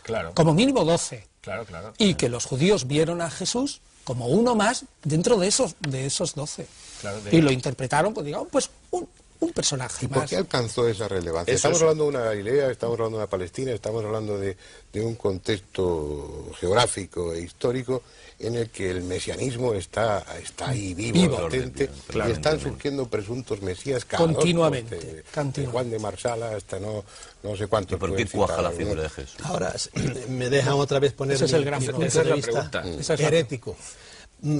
Claro. Como mínimo 12. Claro. Y que los judíos vieron a Jesús como uno más dentro de esos 12. Claro, y lo interpretaron, pues digamos, pues un personaje ¿Y por más. qué alcanzó esa relevancia? Eso Estamos es- hablando de una Galilea, estamos hablando de una Palestina, estamos hablando de un contexto geográfico e histórico en el que el mesianismo está ahí vivo, latente, y están surgiendo presuntos mesías cada Continuamente, de continuamente. Juan de Marsala hasta no sé cuánto. ¿Y por qué cuaja la figura de Jesús? Ahora, me dejan otra vez poner Ese es el gran mi problema. punto Esa es de la vista pregunta. Esa es la- herético.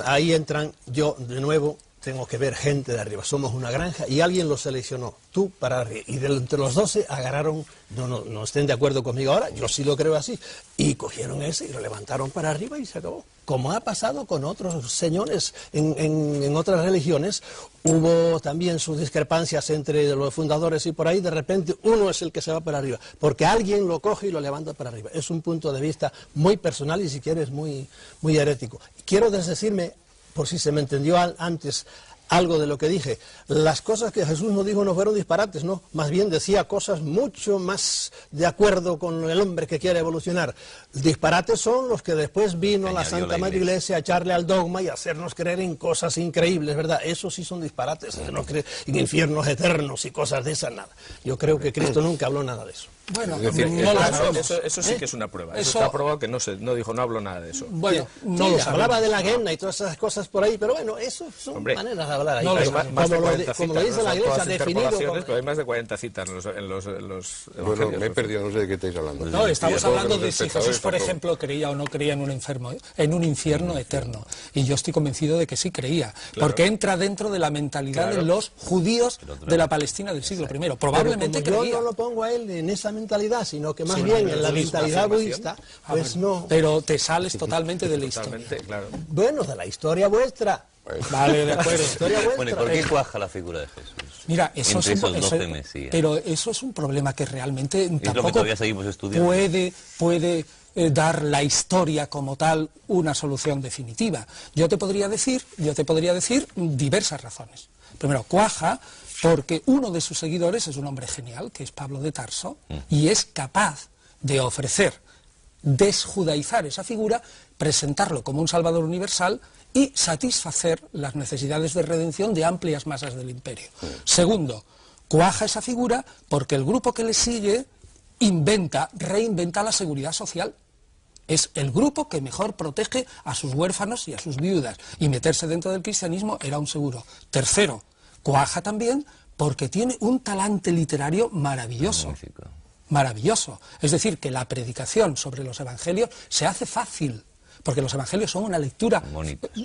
Ahí entran, yo de nuevo tengo que ver gente de arriba. Somos una granja y alguien los seleccionó, tú para arriba. Y entre los 12 agarraron, no estén de acuerdo conmigo ahora, yo sí lo creo así, y cogieron ese y lo levantaron para arriba y se acabó. Como ha pasado con otros señores en otras religiones, hubo también sus discrepancias entre los fundadores y por ahí de repente uno es el que se va para arriba, porque alguien lo coge y lo levanta para arriba. Es un punto de vista muy personal y si quieres muy, muy herético. Quiero desdecirme, por si se me entendió antes algo de lo que dije, las cosas que Jesús nos dijo no fueron disparates, no, más bien decía cosas mucho más de acuerdo con el hombre que quiere evolucionar. Disparates son los que después vino la Añadió Santa la Madre Iglesia a echarle al dogma y hacernos creer en cosas increíbles, ¿verdad? Esos sí son disparates, hacernos creer en infiernos eternos y cosas de esas, nada. Yo creo que Cristo nunca habló nada de eso. Bueno, Es decir, no lo sabemos. Eso sí que es una prueba. Eso Eso- está probado que no dijo, no hablo nada de eso. Bueno, no Sí, lo sabemos. hablaba de la guerra y todas esas cosas por ahí, pero bueno, eso son Hombre, maneras de hablar ahí. no lo Hay sabemos. más de Como 40 como lo citas, dice no la son Iglesia, todas definido interpolaciones, como... pero hay más de 40 citas en los Bueno, evangelios. me he perdido, no sé de qué estáis hablando. No, estamos Y a todos hablando los de si espectadores Jesús, por tampoco. ejemplo, creía o no creía en un infierno eterno. Y yo estoy convencido de que sí creía, porque entra dentro de la mentalidad de los judíos de la Palestina del siglo I. Probablemente Pero como creía. yo no lo pongo a él en esa mentalidad, sino que más Sí, bien no, en la es una mentalidad afirmación. budista, Ah, pues bueno. no. Pero te sales totalmente de la historia. Totalmente, claro. Bueno, de la historia vuestra. Vale, de acuerdo. Historia vuestra. Bueno, ¿y por qué cuaja la figura de Jesús? Mira, eso Entre es un, esos 12 mesías. pero eso es un problema que realmente lo que tampoco todavía seguimos estudiando. puede dar la historia como tal una solución definitiva. Yo te podría decir diversas razones. Primero, cuaja porque uno de sus seguidores es un hombre genial, que es Pablo de Tarso, y es capaz de ofrecer, desjudaizar esa figura, presentarlo como un salvador universal y satisfacer las necesidades de redención de amplias masas del imperio. Segundo, cuaja esa figura porque el grupo que le sigue reinventa la seguridad social. Es el grupo que mejor protege a sus huérfanos y a sus viudas, y meterse dentro del cristianismo era un seguro. Tercero, cuaja también porque tiene un talante literario maravilloso. Magnífico. Maravilloso. Es decir, que la predicación sobre los evangelios se hace fácil, porque los evangelios son una lectura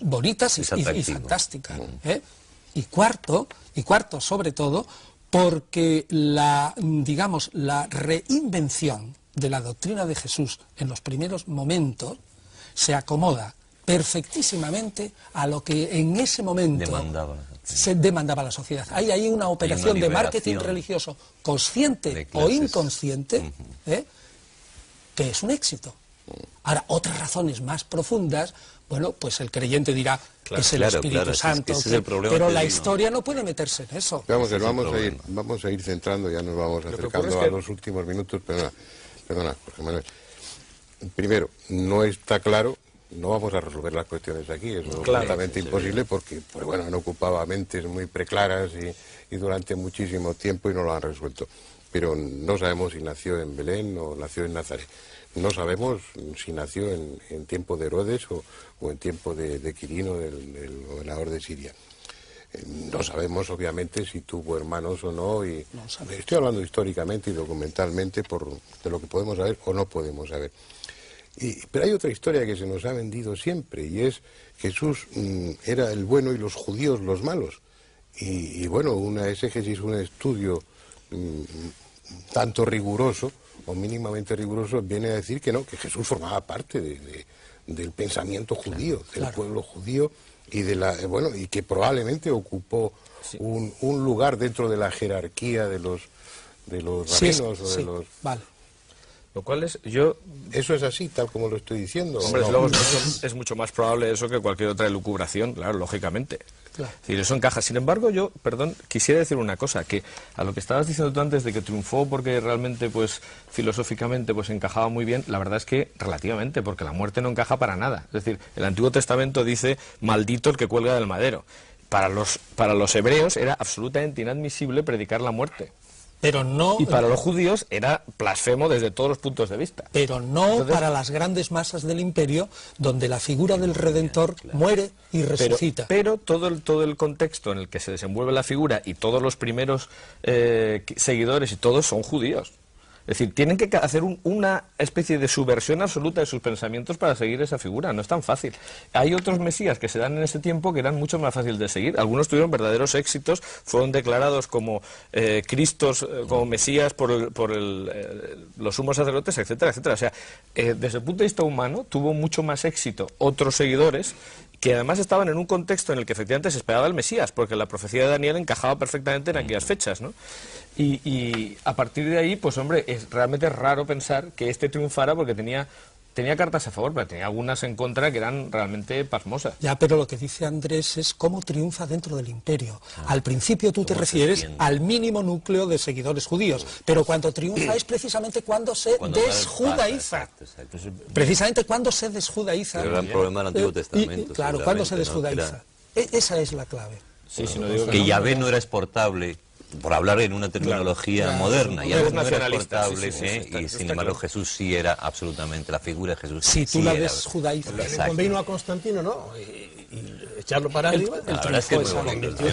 bonitas Es y atractivo. fantástica. ¿Eh? Y cuarto, sobre todo, porque la reinvención de la doctrina de Jesús en los primeros momentos se acomoda perfectísimamente a lo que en ese momento se demandaba la sociedad. Hay una operación de marketing religioso consciente o inconsciente, que es un éxito. Ahora, otras razones más profundas, bueno, pues el creyente dirá que es el Espíritu Santo, ese es el problema pero que la digo. historia no puede meterse en eso. Vamos a ir centrando, ya nos vamos acercando a los últimos minutos. Perdona, Jorge Manuel. Primero, no está claro, no vamos a resolver las cuestiones aquí, es completamente imposible porque, pues bueno, han ocupado mentes muy preclaras y durante muchísimo tiempo y no lo han resuelto. Pero no sabemos si nació en Belén o nació en Nazaret. No sabemos si nació en tiempo de Herodes o en tiempo de Quirino, del gobernador de Siria. No sabemos, obviamente, si tuvo hermanos o no, y estoy hablando históricamente y documentalmente de lo que podemos saber o no podemos saber. Pero hay otra historia que se nos ha vendido siempre, y es Jesús era el bueno y los judíos los malos. Y bueno, una exégesis, un estudio tanto riguroso o mínimamente riguroso viene a decir que no, que Jesús formaba parte del pensamiento judío, del pueblo judío, y que probablemente ocupó un lugar dentro de la jerarquía de los rabinos o de los... Vale. Lo cual es, ¿Eso es así, tal como lo estoy diciendo? Hombre, ¿o no? luego es mucho más probable eso que cualquier otra elucubración, claro, lógicamente. Claro. Es decir, eso encaja. Sin embargo, quisiera decir una cosa, que a lo que estabas diciendo tú antes de que triunfó porque realmente, pues, filosóficamente, pues, encajaba muy bien, la verdad es que relativamente, porque la muerte no encaja para nada. Es decir, el Antiguo Testamento dice, maldito el que cuelga del madero. para los hebreos era absolutamente inadmisible predicar la muerte. Pero no, Y para los judíos era blasfemo desde todos los puntos de vista. pero no Entonces, para las grandes masas del imperio, donde la figura del Redentor muere y resucita. Pero todo el contexto en el que se desenvuelve la figura y todos los primeros seguidores y todos son judíos. Es decir, tienen que hacer una especie de subversión absoluta de sus pensamientos para seguir esa figura. No es tan fácil. Hay otros mesías que se dan en ese tiempo que eran mucho más fáciles de seguir. Algunos tuvieron verdaderos éxitos, fueron declarados como Cristos, como mesías por los sumos sacerdotes, etcétera, etcétera. O sea, desde el punto de vista humano, tuvo mucho más éxito otros seguidores que además estaban en un contexto en el que efectivamente se esperaba el Mesías, porque la profecía de Daniel encajaba perfectamente en aquellas fechas, ¿no? Y a partir de ahí, pues hombre, es realmente raro pensar que este triunfara porque tenía cartas a favor, pero tenía algunas en contra que eran realmente pasmosas. Ya, pero lo que dice Andrés es cómo triunfa dentro del imperio. Al principio tú te refieres al mínimo núcleo de seguidores judíos, pero cuando triunfa es precisamente cuando se desjudaiza. Exacto. Precisamente cuando se desjudaiza. El gran problema del Antiguo Testamento. Claro, cuando se seguramente, ¿no? desjudaiza. Esa es la clave. Sí, si no digo Que no. Yahvé no era exportable, por hablar en una terminología moderna, Yahvé no era nacionalista, exportable, sí, está y sin claro. embargo Jesús sí era absolutamente, la figura de Jesús Si tú sí la era. desjudaizas. Le Exacto. convino a Constantino, ¿no? Y echarlo para arriba. La verdad es que triunfo es muy es bonito.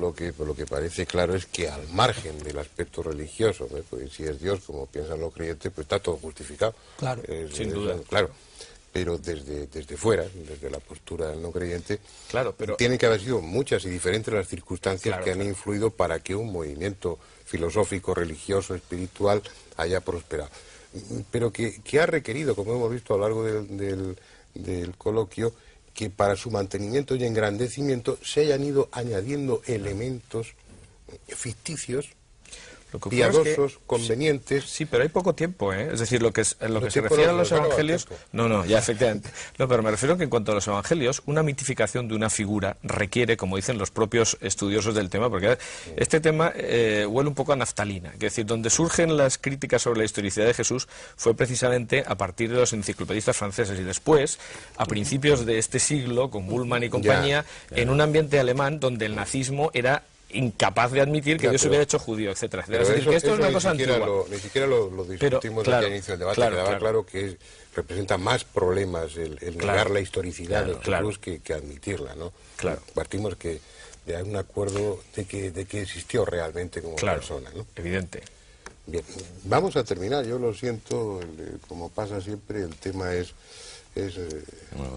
Hombre, lo que parece claro es que al margen del aspecto religioso, ¿no? Pues si es Dios, como piensan los creyentes, pues está todo justificado. Claro. Sin duda. Claro. Pero desde fuera, desde la postura del no creyente, Claro, pero- tienen que haber sido muchas y diferentes las circunstancias Claro, que han claro. influido para que un movimiento filosófico, religioso, espiritual haya prosperado. Pero que ha requerido, como hemos visto a lo largo del coloquio, que para su mantenimiento y engrandecimiento se hayan ido añadiendo elementos ficticios, Lo que ocurre es que- piadosos, convenientes. Sí, pero hay poco tiempo, ¿eh? Es decir, en lo que se tiempo refiere a no, los se acaba el evangelios... tiempo. No, ya, efectivamente. No, pero me refiero que en cuanto a los evangelios, una mitificación de una figura requiere, como dicen los propios estudiosos del tema, porque este tema huele un poco a naftalina. Es decir, donde surgen las críticas sobre la historicidad de Jesús fue precisamente a partir de los enciclopedistas franceses y después, a principios de este siglo, con Bullmann y compañía, en un ambiente alemán donde el nazismo era incapaz de admitir que Ya, Dios pero- hubiera hecho judío, etcétera. Pero Es decir, que esto es una cosa ni siquiera antigua. ni siquiera lo discutimos claro, aquí al inicio del debate, claro, quedaba claro. claro que representa más problemas el negar la historicidad de Jesús claro. que admitirla, ¿no? Claro. Partimos de un acuerdo de que existió realmente como Claro, persona, ¿no? evidente. Bien, vamos a terminar, yo lo siento, como pasa siempre, el tema es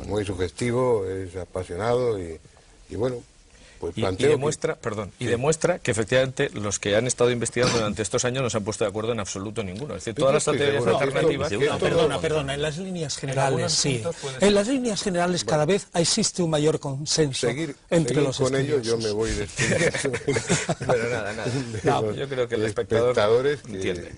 muy sugestivo, es apasionado y bueno, pues Y planteo que- demuestra que efectivamente los que han estado investigando durante estos años no se han puesto de acuerdo en absoluto ninguno. Es decir, todas las estoy teorías seguro que alternativas... esto- Perdona, en las líneas generales, algunos sí. puntos puede ser. En las líneas generales cada vez existe un mayor consenso seguir entre los con ello, yo estudiosos. me voy despidiendo. Pero nada. No, Yo creo que el de espectador espectadores que- entiende.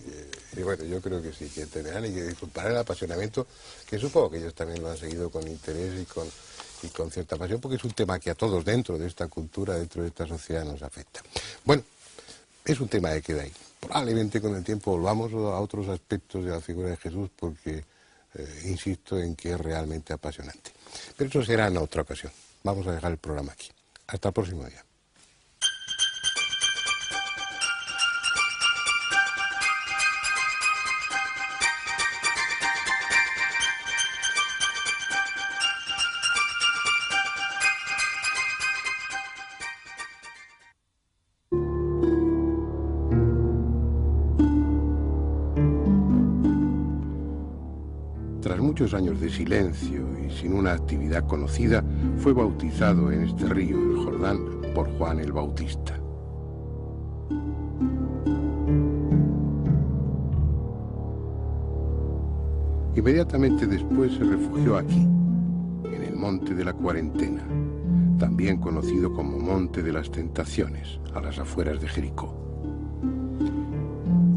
y bueno, yo creo que sí, que entenderán y que disculparán el apasionamiento, que supongo que ellos también lo han seguido con interés y con cierta pasión, porque es un tema que a todos dentro de esta cultura, dentro de esta sociedad nos afecta. Bueno, es un tema que queda ahí. Probablemente con el tiempo volvamos a otros aspectos de la figura de Jesús, porque insisto en que es realmente apasionante. Pero eso será en otra ocasión. Vamos a dejar el programa aquí. Hasta el próximo día. Tras muchos años de silencio y sin una actividad conocida, fue bautizado en este río, el Jordán, por Juan el Bautista. Inmediatamente después se refugió aquí, en el Monte de la Cuarentena, también conocido como Monte de las Tentaciones, a las afueras de Jericó.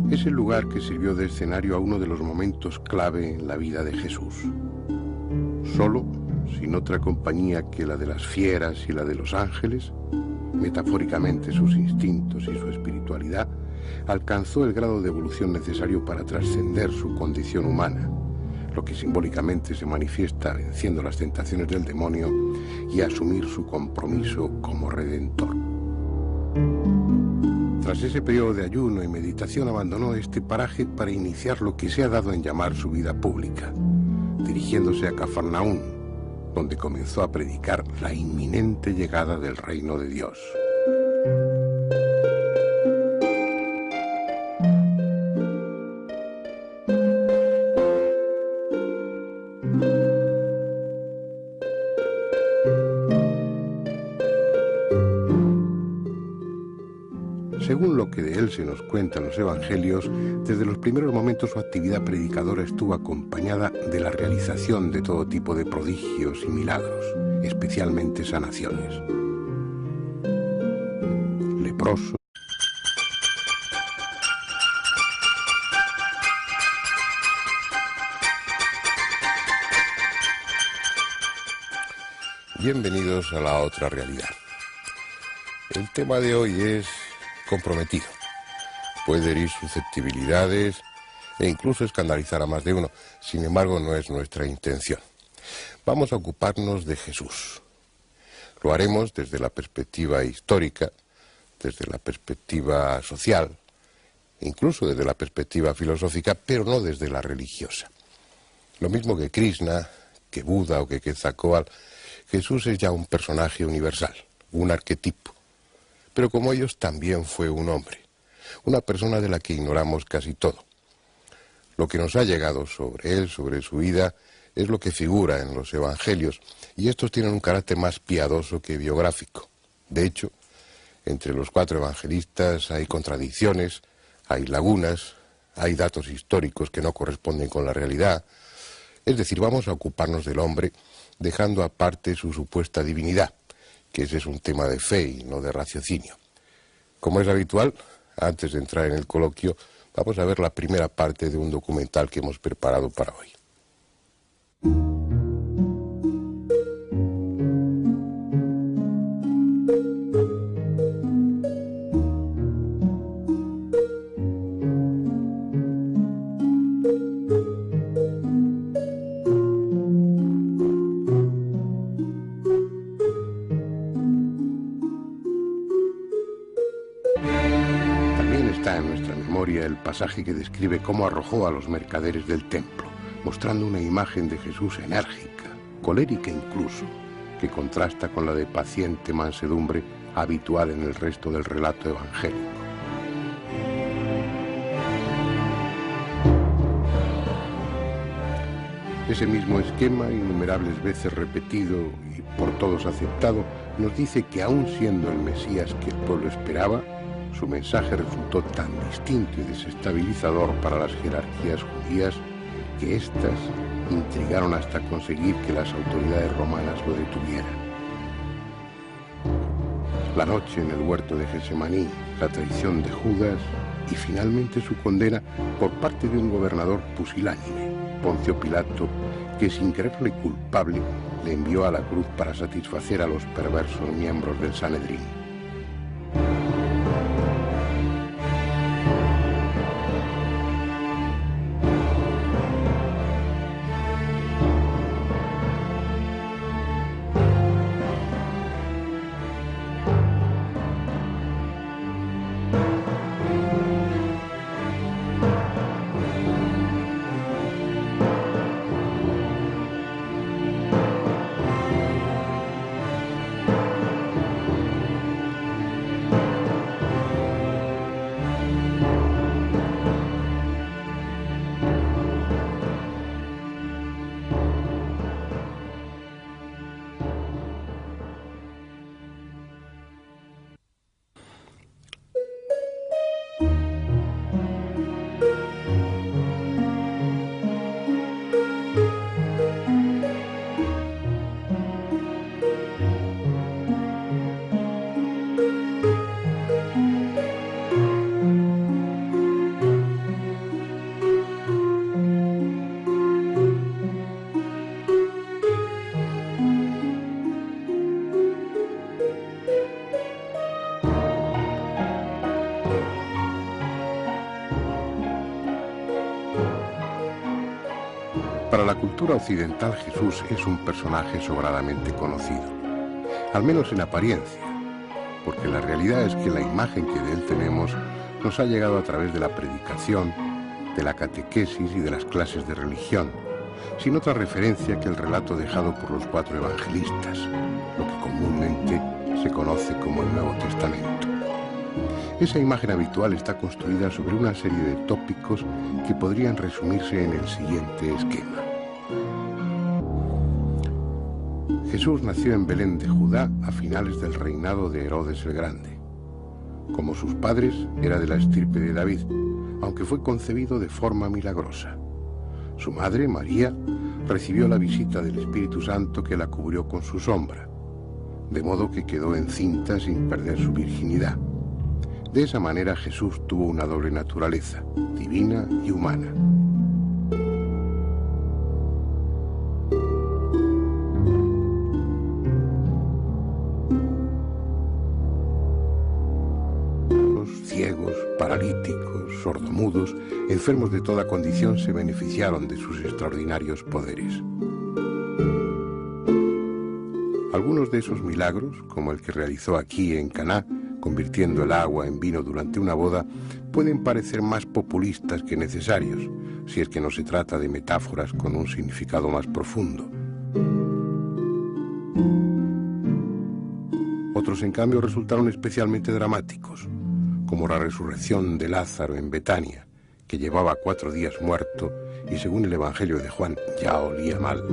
Es el lugar que sirvió de escenario a uno de los momentos clave en la vida de Jesús. Solo, sin otra compañía que la de las fieras y la de los ángeles, metafóricamente sus instintos y su espiritualidad, alcanzó el grado de evolución necesario para trascender su condición humana, lo que simbólicamente se manifiesta venciendo las tentaciones del demonio, y asumir su compromiso como redentor. Tras ese periodo de ayuno y meditación abandonó este paraje para iniciar lo que se ha dado en llamar su vida pública, dirigiéndose a Cafarnaún, donde comenzó a predicar la inminente llegada del reino de Dios. Según lo que de él se nos cuenta en los evangelios, desde los primeros momentos su actividad predicadora estuvo acompañada de la realización de todo tipo de prodigios y milagros, especialmente sanaciones. Leprosos, bienvenidos a la otra realidad. El tema de hoy es comprometido. Puede herir susceptibilidades e incluso escandalizar a más de uno. Sin embargo, no es nuestra intención. Vamos a ocuparnos de Jesús. Lo haremos desde la perspectiva histórica, desde la perspectiva social, incluso desde la perspectiva filosófica, pero no desde la religiosa. Lo mismo que Krishna, que Buda o que Quetzalcóatl, Jesús es ya un personaje universal, un arquetipo. Pero como ellos también fue un hombre, una persona de la que ignoramos casi todo. Lo que nos ha llegado sobre él, sobre su vida, es lo que figura en los evangelios, y estos tienen un carácter más piadoso que biográfico. De hecho, entre los 4 evangelistas hay contradicciones, hay lagunas, hay datos históricos que no corresponden con la realidad. Es decir, vamos a ocuparnos del hombre, dejando aparte su supuesta divinidad, que ese es un tema de fe y no de raciocinio. Como es habitual, antes de entrar en el coloquio, vamos a ver la primera parte de un documental que hemos preparado para hoy. El pasaje que describe cómo arrojó a los mercaderes del templo, mostrando una imagen de Jesús enérgica, colérica incluso, que contrasta con la de paciente mansedumbre habitual en el resto del relato evangélico. Ese mismo esquema, innumerables veces repetido y por todos aceptado, nos dice que aun siendo el Mesías que el pueblo esperaba, su mensaje resultó tan distinto y desestabilizador para las jerarquías judías que éstas intrigaron hasta conseguir que las autoridades romanas lo detuvieran. La noche en el huerto de Getsemaní, la traición de Judas y finalmente su condena por parte de un gobernador pusilánime, Poncio Pilato, que sin creerle culpable le envió a la cruz para satisfacer a los perversos miembros del Sanedrín. Para la cultura occidental, Jesús es un personaje sobradamente conocido, al menos en apariencia, porque la realidad es que la imagen que de él tenemos nos ha llegado a través de la predicación, de la catequesis y de las clases de religión, sin otra referencia que el relato dejado por los 4 evangelistas, lo que comúnmente se conoce como el Nuevo Testamento. Esa imagen habitual está construida sobre una serie de tópicos que podrían resumirse en el siguiente esquema. Jesús nació en Belén de Judá a finales del reinado de Herodes el Grande. Como sus padres, era de la estirpe de David, aunque fue concebido de forma milagrosa. Su madre, María, recibió la visita del Espíritu Santo que la cubrió con su sombra, de modo que quedó encinta sin perder su virginidad. De esa manera Jesús tuvo una doble naturaleza, divina y humana. Los ciegos, paralíticos, sordomudos, enfermos de toda condición se beneficiaron de sus extraordinarios poderes. Algunos de esos milagros, como el que realizó aquí en Caná, convirtiendo el agua en vino durante una boda, pueden parecer más populistas que necesarios, si es que no se trata de metáforas con un significado más profundo. Otros, en cambio, resultaron especialmente dramáticos, como la resurrección de Lázaro en Betania, que llevaba 4 días muerto y, según el Evangelio de Juan, ya olía mal.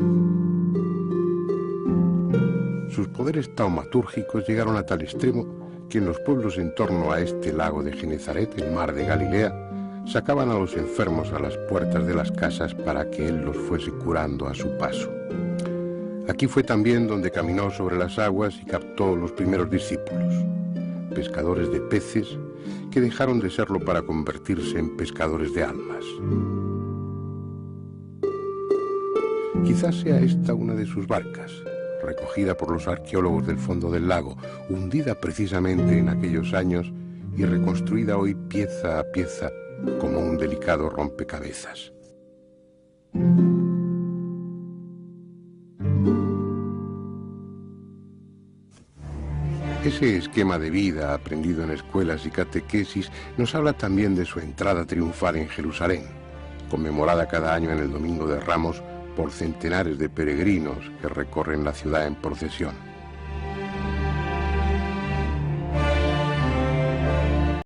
Sus poderes taumatúrgicos llegaron a tal extremo que en los pueblos en torno a este lago de Genezaret, el mar de Galilea, sacaban a los enfermos a las puertas de las casas para que él los fuese curando a su paso. Aquí fue también donde caminó sobre las aguas y captó los primeros discípulos, pescadores de peces que dejaron de serlo para convertirse en pescadores de almas. Quizás sea esta una de sus barcas, recogida por los arqueólogos del fondo del lago, hundida precisamente en aquellos años y reconstruida hoy pieza a pieza como un delicado rompecabezas. Ese esquema de vida aprendido en escuelas y catequesis nos habla también de su entrada triunfal en Jerusalén, conmemorada cada año en el Domingo de Ramos por centenares de peregrinos que recorren la ciudad en procesión.